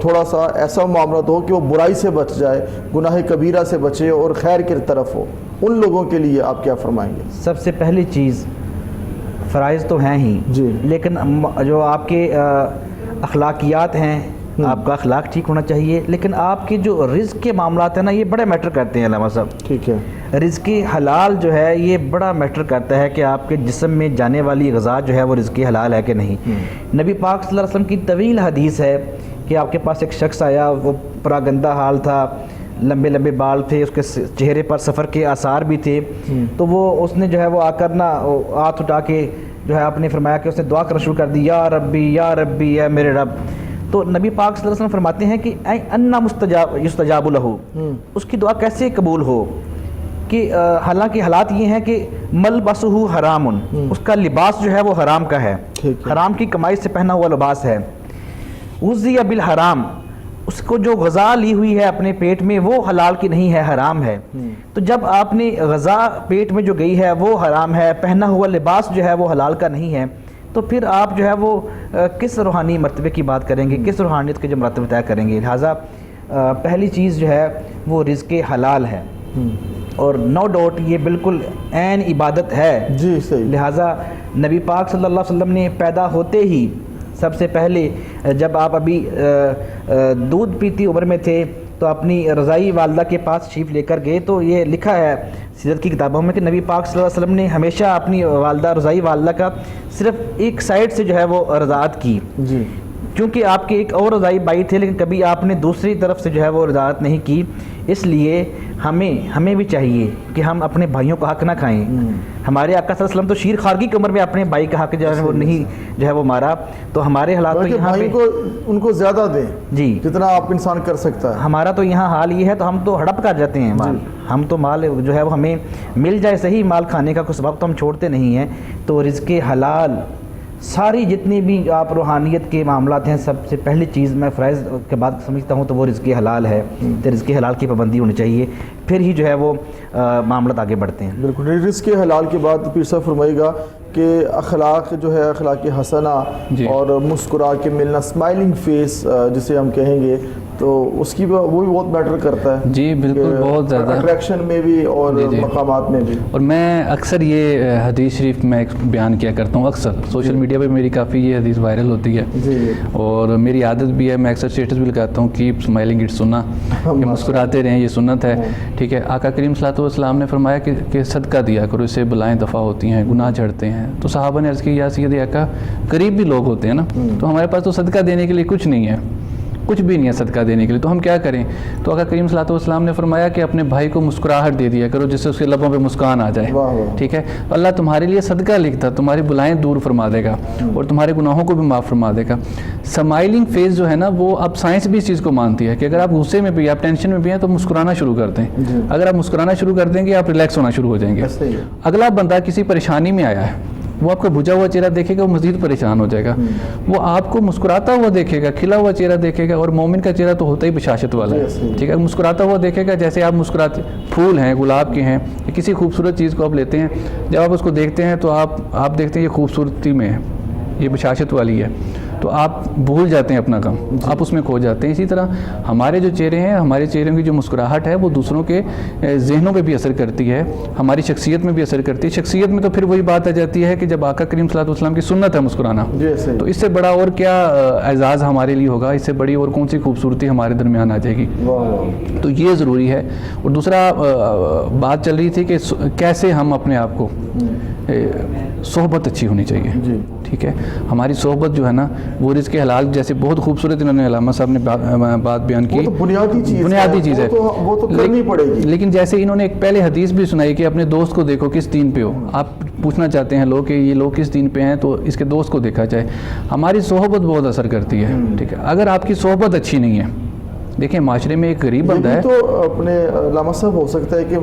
تھوڑا سا ایسا معاملہ ہو کہ وہ برائی سے بچ جائے، گناہ کبیرہ سے بچے اور خیر کی طرف ہو. ان لوگوں کے لیے آپ کیا فرمائیں گے؟ سب سے پہلی چیز فرائض تو ہیں ہی، جی، لیکن جو آپ کے اخلاقیات ہیں، آپ کا اخلاق ٹھیک ہونا چاہیے، لیکن آپ کے جو رزق کے معاملات ہیں نا یہ بڑے میٹر کرتے ہیں علامہ صاحب. ٹھیک ہے. رزق حلال جو ہے یہ بڑا میٹر کرتا ہے کہ آپ کے جسم میں جانے والی غذا جو ہے وہ رزق حلال ہے کہ نہیں. نبی پاک صلی اللہ علیہ وسلم کی طویل حدیث ہے کہ آپ کے پاس ایک شخص آیا، وہ بڑا گندہ حال تھا، لمبے لمبے بال تھے، اس کے چہرے پر سفر کے آثار بھی تھے. تو وہ اس نے جو ہے وہ آ کر نا ہاتھ اٹھا کے جو ہے آپ نے فرمایا کہ اس نے دعا کرنا شروع کر دی، یا ربی یا ربی اے میرے رب. تو نبی پاک صلی اللہ علیہ وسلم فرماتے ہیں کہ انا یستجاب لہ، اس کی دعا کیسے قبول ہو؟ کہ حالانکہ حالات یہ ہیں کہ ملبسہ حرام، اس کا لباس جو ہے وہ حرام کا ہے، حرام کی کمائی سے پہنا ہوا لباس ہے. غذی بالحرام، اس کو جو غذا لی ہوئی ہے اپنے پیٹ میں وہ حلال کی نہیں ہے، حرام ہے. تو جب آپ نے غذا پیٹ میں جو گئی ہے وہ حرام ہے، پہنا ہوا لباس جو ہے وہ حلال کا نہیں ہے، تو پھر آپ جو ہے وہ کس روحانی مرتبے کی بات کریں گے، کس روحانیت کے جو مرتبے طے کریں گے؟ لہٰذا پہلی چیز جو ہے وہ رزق حلال ہے، اور نو ڈاؤٹ یہ بالکل عین عبادت ہے. جی صحیح. لہٰذا نبی پاک صلی اللہ علیہ وسلم نے پیدا ہوتے ہی سب سے پہلے جب آپ ابھی دودھ پیتی عمر میں تھے تو اپنی رضائی والدہ کے پاس تشریف لے کر گئے. تو یہ لکھا ہے سیرت کی کتابوں میں کہ نبی پاک صلی اللہ علیہ وسلم نے ہمیشہ اپنی والدہ رضائی والدہ کا صرف ایک سائڈ سے جو ہے وہ رضاعت کی. جی. کیونکہ آپ کے ایک اور رضائی بائی تھے لیکن کبھی آپ نے دوسری طرف سے جو ہے وہ رضاعت نہیں کی. اس لیے ہمیں بھی چاہیے کہ ہم اپنے بھائیوں کا حق نہ کھائیں. ہمارے آقا صلی اللہ علیہ وسلم تو شیر خارگی کی عمر میں اپنے بھائی کا حق جو ہے وہ نہیں جو ہے وہ مارا. تو ہمارے حالات تو یہاں پہ ان کو زیادہ دیں جی جتنا آپ انسان کر سکتا ہے. ہمارا تو یہاں حال یہ ہے تو ہم تو ہڑپ کر جاتے ہیں مال. ہم تو مال جو ہے وہ ہمیں مل جائے صحیح، مال کھانے کا کوئی سبب تو ہم چھوڑتے نہیں ہیں. تو رزق حلال، ساری جتنی بھی آپ روحانیت کے معاملات ہیں سب سے پہلی چیز میں فرائض کے بعد سمجھتا ہوں تو وہ رزق حلال ہے. تو رزق حلال کی پابندی ہونی چاہیے، پھر ہی جو ہے وہ معاملات آگے بڑھتے ہیں. بالکل. رزق حلال کے بعد پھر صاحب فرمائے گا کہ اخلاق جو ہے اخلاق حسنہ اور مسکرا کے ملنا، اسمائلنگ فیس جسے ہم کہیں گے، تو اس کی وہ بھی بہت میٹر کرتا ہے. جی بالکل، بہت زیادہ اٹریکشن میں بھی اور مقامات میں بھی. اور میں اکثر یہ حدیث شریف میں بیان کیا کرتا ہوں، اکثر سوشل میڈیا پہ میری کافی یہ حدیث وائرل ہوتی ہے. اور میری عادت بھی ہے، میں اکثر اسٹیٹس بھی لگاتا ہوں کیپ اسمائلنگ اٹ سنہ، کہ مسکراتے رہیں، یہ سنت ہے. ٹھیک ہے. آقا کریم صلی اللہ علیہ وسلم نے فرمایا کہ صدقہ دیا کرو، اس سے بلائیں دفع ہوتی ہیں، گناہ جھڑتے ہیں. تو صحابہ نے عرض کی یا سید آقا قریب بھی لوگ ہوتے ہیں نا، تو ہمارے پاس تو صدقہ دینے کے لیے کچھ نہیں ہے، کچھ بھی نہیں ہے صدقہ دینے کے لیے، تو ہم کیا کریں؟ تو آقا کریم صلی اللہ علیہ وسلم نے فرمایا کہ اپنے بھائی کو مسکراہٹ دے دیا کرو جس سے اس کے لبوں پہ مسکان آ جائے. ٹھیک ہے. اللہ تمہارے لیے صدقہ لکھتا، تمہاری بلائیں دور فرما دے گا اور تمہارے گناہوں کو بھی معاف فرما دے گا. سمائلنگ فیس جو ہے نا، وہ اب سائنس بھی اس چیز کو مانتی ہے کہ اگر آپ غصے میں بھی، آپ ٹینشن میں بھی ہیں تو مسکرانا شروع کر دیں. اگر آپ مسکرانا شروع کر دیں گے آپ ریلیکس ہونا شروع ہو جائیں گے. اگلا بندہ کسی پریشانی میں آیا ہے، وہ آپ کا بجھا ہوا چہرہ دیکھے گا، وہ مزید پریشان ہو جائے گا. وہ آپ کو مسکراتا ہوا دیکھے گا، کھلا ہوا چہرہ دیکھے گا، اور مومن کا چہرہ تو ہوتا ہی بشاشت والا ہے. ٹھیک ہے. مسکراتا ہوا دیکھے گا، جیسے آپ مسکراتے، پھول ہیں گلاب کے ہیں، کسی خوبصورت چیز کو آپ لیتے ہیں، جب آپ اس کو دیکھتے ہیں تو آپ دیکھتے ہیں یہ خوبصورتی میں ہے، یہ بشاشت والی ہے، تو آپ بھول جاتے ہیں اپنا کام، آپ اس میں کھو جاتے ہیں. اسی طرح ہمارے جو چہرے ہیں، ہمارے چہروں کی جو مسکراہٹ ہے وہ دوسروں کے ذہنوں پہ بھی اثر کرتی ہے، ہماری شخصیت میں بھی اثر کرتی ہے. شخصیت میں تو پھر وہی بات آ جاتی ہے کہ جب آقا کریم صلی اللہ علیہ وسلم کی سنت ہے مسکرانا، تو اس سے بڑا اور کیا اعزاز ہمارے لیے ہوگا، اس سے بڑی اور کون سی خوبصورتی ہمارے درمیان آ جائے گی. تو یہ ضروری ہے. اور دوسرا بات چل رہی تھی کہ کیسے ہم اپنے آپ کو، صحبت اچھی ہونی چاہیے. ٹھیک ہے. ہماری صحبت جو ہے نا وہ رزق حلال، جیسے بہت خوبصورت انہوں نے علامہ صاحب نے بات بیان کی، بنیادی چیز ہے، وہ تو کرنی پڑے گی. لیکن جیسے انہوں نے ایک پہلے حدیث بھی سنائی کہ اپنے دوست کو دیکھو کس دین پہ ہو. آپ پوچھنا چاہتے ہیں لوگ کہ یہ لوگ کس دین پہ ہیں، تو اس کے دوست کو دیکھا جائے. ہماری صحبت بہت اثر کرتی ہے. ٹھیک ہے. اگر آپ کی صحبت اچھی نہیں ہے، دیکھیں معاشرے میں ایک غریب بندہ ہے، تو اپنے علامہ صاحب ہو سکتا ہے کہ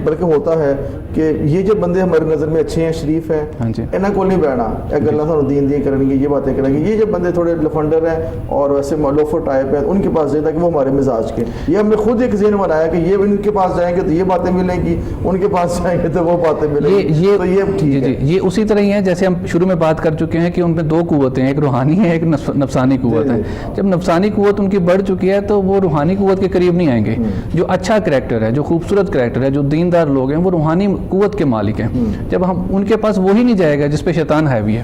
بلکہ ہوتا ہے کہ یہ جو بندے ہماری نظر میں اچھے ہیں، شریف ہیں، انہاں کو نہیں بہنا اللہ تعالیٰ دین کریں گے، یہ باتیں کریں گے. یہ جو بندے تھوڑے لفنڈر ہیں اور ویسے لوفر ٹائپ ہیں، ان کے پاس جائے تاکہ وہ ہمارے مزاج کے. یہ ہم نے خود ایک ذہن بنایا کہ یہ ان کے پاس جائیں گے تو یہ باتیں ملیں گی، ان کے پاس جائیں گے تو وہ باتیں ملیں گی. تو یہ ٹھیک ہے. یہ اسی طرح ہی ہے جیسے ہم شروع میں بات کر چکے ہیں کہ ان میں دو قوتیں ہیں، ایک روحانی ہے، ایک نفسانی قوت ہے. جب نفسانی قوت ان کی بڑھ چکی ہے تو وہ روحانی قوت کے قریب نہیں آئیں گے. جو اچھا کریکٹر ہے، جو خوبصورت کریکٹر ہے، جو دیندار لوگ ہیں، وہ روحانی قوت کے مالک ہیں. جب ہم ان کے پاس وہی نہیں جائے گا جس پہ شیطان حاوی ہے.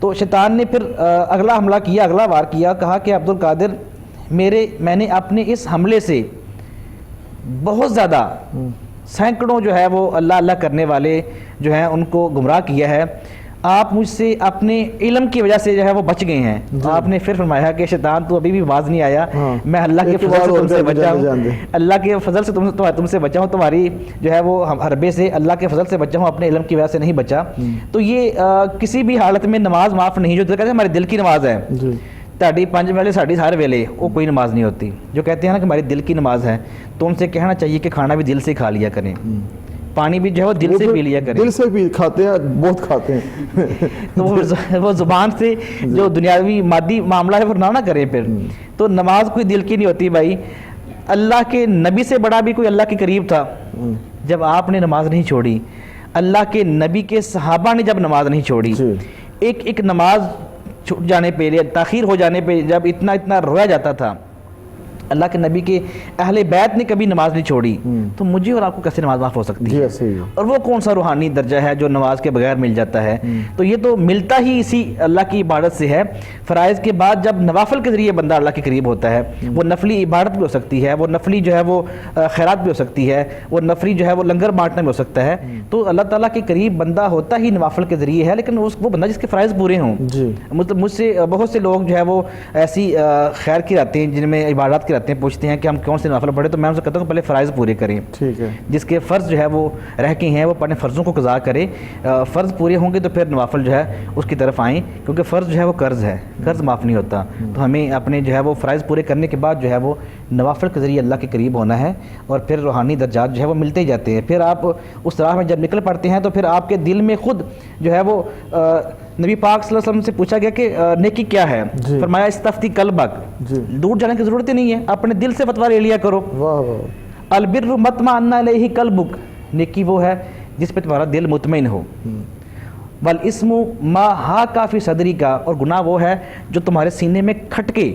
تو شیطان نے پھر اگلا حملہ کیا، اگلا وار کیا، کہا کہ عبد القادر میں نے اپنے اس حملے سے بہت زیادہ سینکڑوں جو ہے وہ اللہ اللہ کرنے والے جو ہیں ان کو گمراہ کیا ہے، آپ مجھ سے اپنے علم کی وجہ سے جو ہے وہ بچ گئے ہیں۔ آپ نے پھر فرمایا کہ شیطان تو ابھی بھی باز نہیں آیا، میں اللہ کے فضل سے تم سے بچا ہوں، اللہ کے فضل سے تم سے بچا ہوں، تمہاری جو ہے وہ حربے سے اللہ کے فضل سے بچا ہوں، اپنے علم کی وجہ سے نہیں بچا۔ تو یہ کسی بھی حالت میں نماز معاف نہیں، جو کہتے ہیں ہمارے دل کی نماز ہے، تاڑی 5 ویلے ساڑی ہر ویلے، وہ کوئی نماز نہیں ہوتی۔ جو کہتے ہیں نا کہ ہماری دل کی نماز ہے، تو ان سے کہنا چاہیے کہ کھانا بھی دل سے کھا لیا کریں، پانی بھی جو ہے وہ دل سے پی لیا کریں، دل سے بھی کھاتے ہیں، بہت کھاتے ہیں تو وہ زبان سے جو دنیاوی مادی معاملہ ہے وہ نہ کریں پھر۔ تو نماز کوئی دل کی نہیں ہوتی بھائی۔ اللہ کے نبی سے بڑا بھی کوئی اللہ کے قریب تھا جب آپ نے نماز نہیں چھوڑی، اللہ کے نبی کے صحابہ نے جب نماز نہیں چھوڑی، ایک نماز چھوٹ جانے پہ، تاخیر ہو جانے پہ جب اتنا رویا جاتا تھا، اللہ کے نبی کے اہل بیت نے کبھی نماز نہیں چھوڑی، تو مجھے اور آپ کو کیسے نماز معاف ہو سکتی ہے؟ اور وہ کون سا روحانی درجہ ہے جو نماز کے بغیر مل جاتا ہے؟ تو یہ تو ملتا ہی اسی اللہ کی عبادت سے ہے۔ فرائض کے بعد جب نوافل کے ذریعے بندہ اللہ کے قریب ہوتا ہے، وہ نفلی عبادت بھی ہو سکتی ہے، وہ نفلی جو ہے وہ خیرات بھی ہو سکتی ہے، وہ نفلی جو ہے وہ لنگر بانٹنا بھی ہو سکتا ہے، تو اللہ تعالیٰ کے قریب بندہ ہوتا ہی نوافل کے ذریعے ہے، لیکن وہ بندہ جس کے فرائض پورے ہوں۔ مطلب مجھ سے بہت سے لوگ جو ہے وہ ایسی خیر کی رہتے ہیں جن میں عبادات کی رہتے ہیں، پوچھتے ہیں کہ ہم کون سے نوافل پڑھیں، تو میں ان سے کہتا ہوں کہ پہلے فرائض پورے کریں، ٹھیک ہے، جس کے فرض جو ہے وہ رہ کے ہیں وہ اپنے فرضوں کو قضا کریں، فرض پورے ہوں گے تو پھر نوافل جو ہے اس کی طرف آئیں، کیونکہ فرض جو ہے وہ قرض ہے، قرض معاف نہیں ہوتا۔ تو ہمیں اپنے جو ہے وہ فرائض پورے کرنے کے بعد جو ہے وہ نوافل کے ذریعے اللہ کے قریب ہونا ہے، اور پھر روحانی درجات جو ہے وہ ملتے ہی جاتے ہیں۔ پھر آپ اس راہ میں جب نکل پڑتے ہیں تو پھر آپ کے دل میں خود جو ہے وہ نبی پاک صلی اللہ علیہ وسلم سے پوچھا گیا کہ نیکی کیا ہے، فرمایا استفتی قلبک، دور جانے کی ضرورت ہی نہیں ہے، اپنے دل سے فتویٰ لے لیا کرو۔ البر مطمئن الیہ قلبک، نیکی وہ ہے جس پہ تمہارا دل مطمئن ہو۔ والاسم ما حاک فی صدرک، اور گناہ وہ ہے جو تمہارے سینے میں کھٹکے۔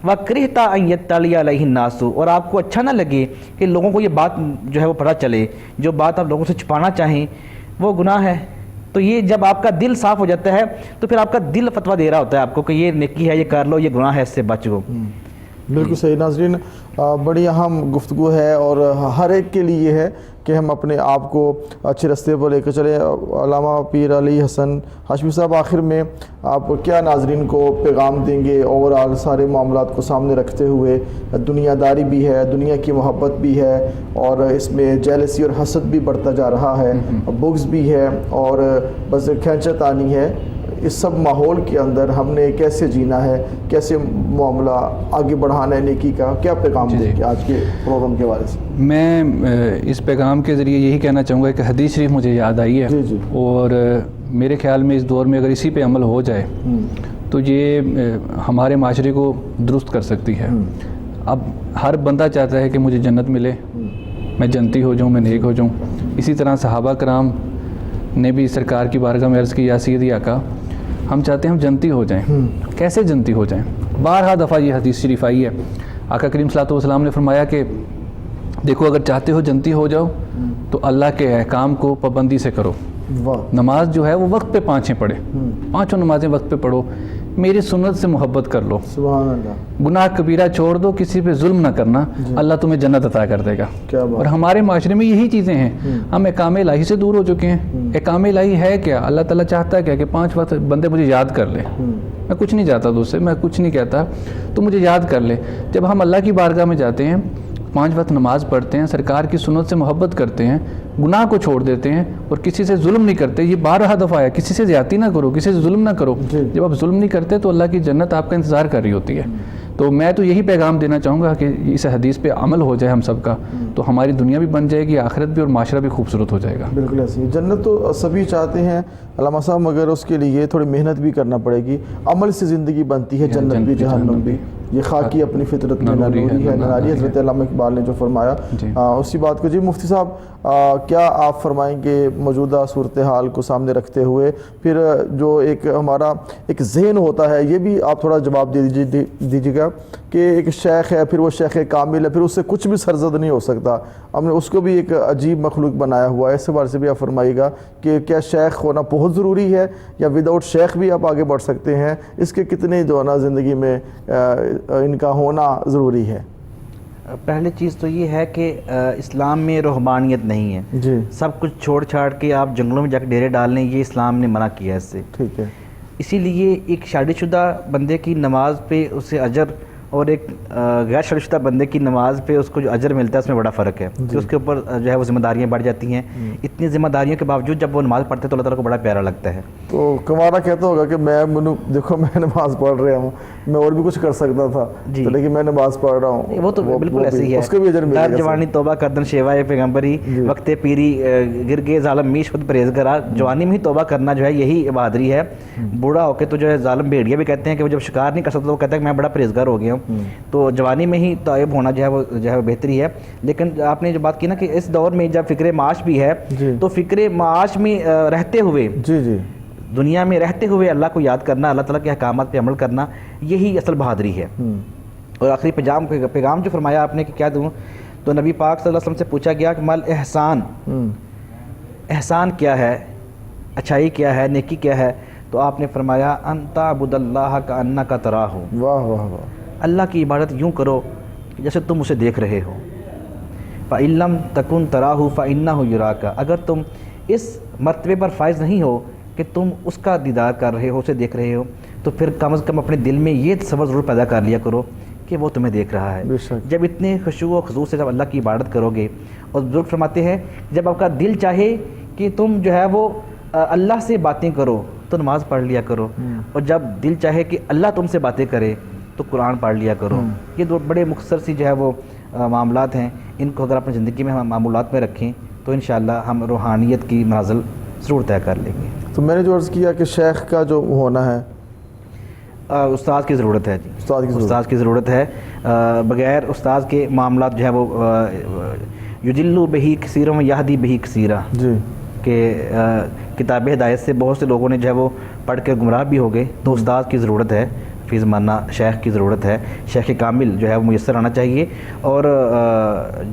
وکرہتا ان یطلع علیہ الناس، اور آپ کو اچھا نہ لگے کہ لوگوں کو یہ بات جو ہے وہ پتہ چلے، جو بات آپ لوگوں سے چھپانا چاہیں وہ گناہ ہے۔ تو یہ جب آپ کا دل صاف ہو جاتا ہے تو پھر آپ کا دل فتویٰ دے رہا ہوتا ہے آپ کو کہ یہ نیکی ہے، یہ کر لو، یہ گناہ ہے، اس سے بچ گو۔ بالکل صحیح۔ ناظرین، بڑی اہم گفتگو ہے اور ہر ایک کے لیے ہے کہ ہم اپنے آپ کو اچھے راستے پر لے کر چلیں۔ علامہ پیر علی حسن ہاشمی صاحب، آخر میں آپ کیا ناظرین کو پیغام دیں گے اوورآل سارے معاملات کو سامنے رکھتے ہوئے؟ دنیا داری بھی ہے، دنیا کی محبت بھی ہے، اور اس میں جیلسی اور حسد بھی بڑھتا جا رہا ہے، بغض بھی ہے، اور بس کھینچا تانی ہے۔ اس سب ماحول کے اندر ہم نے کیسے جینا ہے، کیسے معاملہ آگے بڑھانا ہے نیکی کا؟ کیا پیغام دیں گے آج کے پروگرام کے حوالے سے؟ میں اس پیغام کے ذریعے یہی کہنا چاہوں گا کہ حدیث شریف مجھے یاد آئی ہے، اور میرے خیال میں اس دور میں اگر اسی پہ عمل ہو جائے تو یہ ہمارے معاشرے کو درست کر سکتی ہے۔ اب ہر بندہ چاہتا ہے کہ مجھے جنت ملے، میں جنتی ہو جاؤں، میں نیک ہو جاؤں۔ اسی طرح صحابہ کرام نے بھی سرکار کی بارگاہ میں عرض کی، یا سیدی آقا ہم چاہتے ہیں ہم جنتی ہو جائیں۔ کیسے جنتی ہو جائیں؟ بارہا دفعہ یہ حدیث شریف آئی ہے۔ آقا کریم صلی اللہ علیہ وسلم نے فرمایا کہ دیکھو اگر چاہتے ہو جنتی ہو جاؤ تو اللہ کے احکام کو پابندی سے کرو، نماز جو ہے وہ وقت پہ 5 پڑھے، 5 نمازیں وقت پہ پڑھو، میری سنت سے محبت کر لو، سبحان اللہ، گناہ کبیرہ چھوڑ دو، کسی پہ ظلم نہ کرنا، اللہ تمہیں جنت عطا کر دے گا۔ اور ہمارے معاشرے میں یہی چیزیں ہیں، ہم احکام الہی سے دور ہو چکے ہیں۔ احکام الہی ہے کیا؟ اللہ تعالیٰ چاہتا ہے کیا کہ 5 وقت بندے مجھے یاد کر لے، میں کچھ نہیں چاہتا تو اس سے، میں کچھ نہیں کہتا تو مجھے یاد کر لے۔ جب ہم اللہ کی بارگاہ میں جاتے ہیں، 5 وقت نماز پڑھتے ہیں، سرکار کی سنت سے محبت کرتے ہیں، گناہ کو چھوڑ دیتے ہیں اور کسی سے ظلم نہیں کرتے، یہ 12 دفعہ ہے، کسی سے زیادتی نہ کرو، کسی سے ظلم نہ کرو۔ جب آپ ظلم نہیں کرتے تو اللہ کی جنت آپ کا انتظار کر رہی ہوتی ہے۔ تو میں تو یہی پیغام دینا چاہوں گا کہ اس حدیث پہ عمل ہو جائے ہم سب کا، تو ہماری دنیا بھی بن جائے گی، آخرت بھی، اور معاشرہ بھی خوبصورت ہو جائے گا۔ بالکل ایسے ہی جنت تو سبھی چاہتے ہیں علامہ صاحب، مگر اس کے لیے تھوڑی محنت بھی کرنا پڑے گی، عمل سے زندگی بنتی ہے، جنت بھی جہنم بھی، یہ خاکی اپنی فطرت میں نوری ہے ناری، حضرت علامہ اقبال نے جو فرمایا اسی بات کو۔ جی مفتی صاحب، کیا آپ فرمائیں گے موجودہ صورتحال کو سامنے رکھتے ہوئے؟ پھر جو ایک ہمارا ایک ذہن ہوتا ہے، یہ بھی آپ تھوڑا جواب دے دیجیے گا کہ ایک شیخ ہے، پھر وہ شیخ کامل ہے، پھر اس سے کچھ بھی سرزد نہیں ہو سکتا. ہم نے اس کو بھی ایک عجیب مخلوق بنایا ہوا ہے. اس بارے سے بھی آپ فرمائیے گا کہ کیا شیخ ہونا بہت ضروری ہے یا وداؤٹ شیخ بھی آپ آگے بڑھ سکتے ہیں؟ اس کے کتنے جو ہے نا زندگی میں ان کا ہونا ضروری ہے؟ پہلی چیز تو یہ ہے کہ اسلام میں روحانیت نہیں ہے. جی سب کچھ چھوڑ چھاڑ کے آپ جنگلوں میں جا کے ڈیرے ڈال لیں، یہ اسلام نے منع کیا ہے اس سے. ٹھیک ہے. اسی لیے ایک شادی شدہ بندے کی نماز پہ اسے اجر اور ایک غیر شادی شدہ بندے کی نماز پہ اس کو جو اجر ملتا ہے اس میں بڑا فرق ہے کہ اس کے اوپر جو ہے وہ ذمہ داریاں بڑھ جاتی ہیں. اتنی ذمہ داریوں کے باوجود جب وہ نماز پڑھتے ہیں تو اللہ تعالیٰ کو بڑا پیارا لگتا ہے. تو کمارا کہتا ہوگا کہ دیکھو میں نماز پڑھ رہا ہوں، میں اور بھی کچھ کر سکتا تھا لیکن میں نماز پڑھ رہا ہوں. وہ تو بالکل ایسے ہی ہے. اس کے بھی اجر ملے گا. جوانی توبہ کردن شیوائے پیغمبری، وقت پیری گر گئے ظالم میش خود پرہیزگار. جوانی میں ہی توبہ کرنا جو ہے یہی بہادری ہے. بوڑھا ہو کے تو جو ہے ظالم بھیڑیا بھی کہتے ہیں کہ وہ جب شکار نہیں کر سکتا وہ کہتا ہے کہ میں بڑا پرہیزگار ہو گیا ہوں. تو جوانی میں ہی تائب ہونا جو ہے وہ بہتری ہے. لیکن آپ نے جو بات کی نا کہ اس دور میں جب فکر معاش بھی ہے تو فکر معاش میں رہتے ہوئے دنیا میں رہتے ہوئے اللہ کو یاد کرنا، اللہ تعالیٰ کے احکامات پہ عمل کرنا، یہی اصل بہادری ہے. اور آخری پیغام جو فرمایا آپ نے کہ کیا دوں، تو نبی پاک صلی اللہ علیہ وسلم سے پوچھا گیا کہ مال احسان، احسان کیا ہے، اچھائی کیا ہے، نیکی کیا ہے؟ تو آپ نے فرمایا ان تعبد اللہ کأنک تراہ. واہ واہ واہ. اللہ کی عبادت یوں کرو جیسے تم اسے دیکھ رہے ہو. فَإِن لَمْ تَكُنْ تَرَاهُ فَإِنَّهُ يُرَاكَ. اگر تم اس مرتبے پر فائز نہیں ہو کہ تم اس کا دیدار کر رہے ہو، اسے دیکھ رہے ہو، تو پھر کم از کم اپنے دل میں یہ تصور ضرور پیدا کر لیا کرو کہ وہ تمہیں دیکھ رہا ہے. جب اتنے خشوع و خضوع سے جب اللہ کی عبادت کرو گے، اور بزرگ فرماتے ہیں جب آپ کا دل چاہے کہ تم جو ہے وہ اللہ سے باتیں کرو تو نماز پڑھ لیا کرو، اور جب دل چاہے کہ اللہ تم سے باتیں کرے تو قرآن پڑھ لیا کرو. یہ دو بڑے مختصر سی جو ہے وہ معاملات ہیں. ان کو اگر اپنی زندگی میں ہم معمولات میں رکھیں تو انشاءاللہ ہم روحانیت کی منازل ضرور طے کر لیں گے. تو میں نے جو عرض کیا کہ شیخ کا جو ہونا ہے استاد کی ضرورت ہے. جی استاد کی ضرورت ہے. بغیر استاد کے معاملات جو ہے وہ یجلو بہی کثیرا و یہدی بہی کثیرا. جی کہ کتاب ہدایت سے بہت سے لوگوں نے جو ہے وہ پڑھ کے گمراہ بھی ہو گئے. تو استاد کی ضرورت ہے فی زمانہ، شیخ کی ضرورت ہے. شیخ کامل جو ہے وہ میسر آنا چاہیے. اور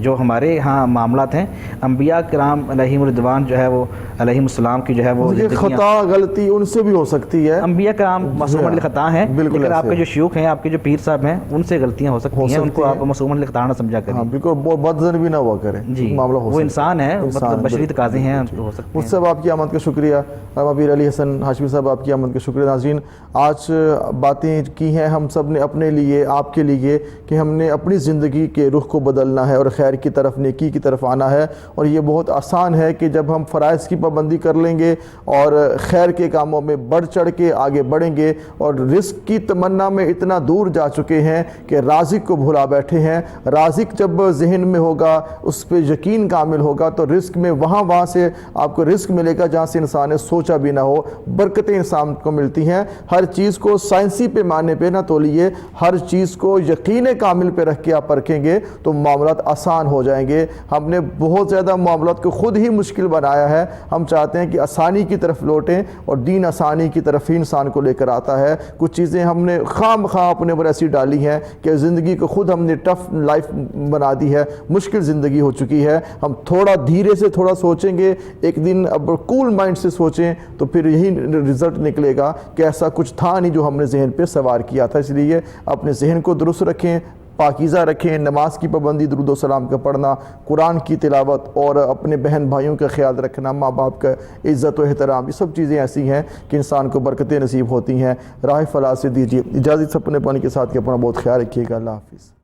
جو ہمارے ہاں معاملات ہیں انبیاء کرام علیہم الرضوان جو ہے وہ علیہم السلام کی جو ہے وہ خطا غلطی ان سے بھی ہو سکتی ہے. انبیاء کرام معصوم الخطا ہیں، لیکن آپ کے جو شیوخ ہیں، آپ کے جو پیر صاحب ہیں، ان سے غلطیاں ہو سکتی ہیں. ان کو آپ معصوم الخطا نہ سمجھا کریں. بالکل بدظن بھی نہ ہوا کریں. جی معاملہ وہ انسان ہے، مطلب بشری تقاضے ہیں، ہو سکتے ہیں. مجھ سے آپ کی آمد کا شکریہ. پیر علی حسن ہاشمی صاحب آپ کی آمد کا شکریہ. ناظرین آج باتیں کی ہیں ہم سب نے اپنے لیے، آپ کے لیے، کہ ہم نے اپنی زندگی کے رخ کو بدلنا ہے اور خیر کی طرف، نیکی کی طرف آنا ہے. اور یہ بہت آسان ہے کہ جب ہم فرائض کی پابندی کر لیں گے اور خیر کے کاموں میں بڑھ چڑھ کے آگے بڑھیں گے، اور رزق کی تمنا میں اتنا دور جا چکے ہیں کہ رازق کو بھلا بیٹھے ہیں. رازق جب ذہن میں ہوگا، اس پہ یقین کامل ہوگا، تو رزق میں وہاں سے آپ کو رزق ملے گا جہاں سے انسان نے سوچا بھی نہ ہو. برکتیں انسان کو ملتی ہیں. ہر چیز کو سائنسی پیمانے پہ نہ تولیے، ہر چیز کو یقین کامل پہ رکھ کے آپ پرکھیں گے تو معاملات آسان ہو جائیں گے. ہم نے بہت زیادہ معاملات کو خود ہی مشکل بنایا ہے. ہم چاہتے ہیں کہ آسانی کی طرف لوٹیں، اور دین آسانی کی طرف ہی انسان کو لے کر آتا ہے. کچھ چیزیں ہم نے خام خواہ اپنے اوپر ایسی ڈالی ہیں کہ زندگی کو خود ہم نے ٹف لائف بنا دی ہے، مشکل زندگی ہو چکی ہے. ہم تھوڑا دھیرے سے تھوڑا سوچیں گے، ایک دن اب کول مائنڈ سے سوچیں تو پھر یہی رزلٹ نکلے گا کہ ایسا کچھ تھا نہیں جو ہم نے ذہن پہ سوار کیا تھا. اس لیے اپنے ذہن کو درست رکھیں، پاکیزہ رکھیں. نماز کی پابندی، درود و سلام کا پڑھنا، قرآن کی تلاوت، اور اپنے بہن بھائیوں کا خیال رکھنا، ماں باپ کا عزت و احترام، یہ سب چیزیں ایسی ہیں کہ انسان کو برکتیں نصیب ہوتی ہیں. راہ فلاح سے دیجیے اجازت. اپنے پانی کے ساتھ کہ اپنا بہت خیال رکھیے گا. اللہ حافظ.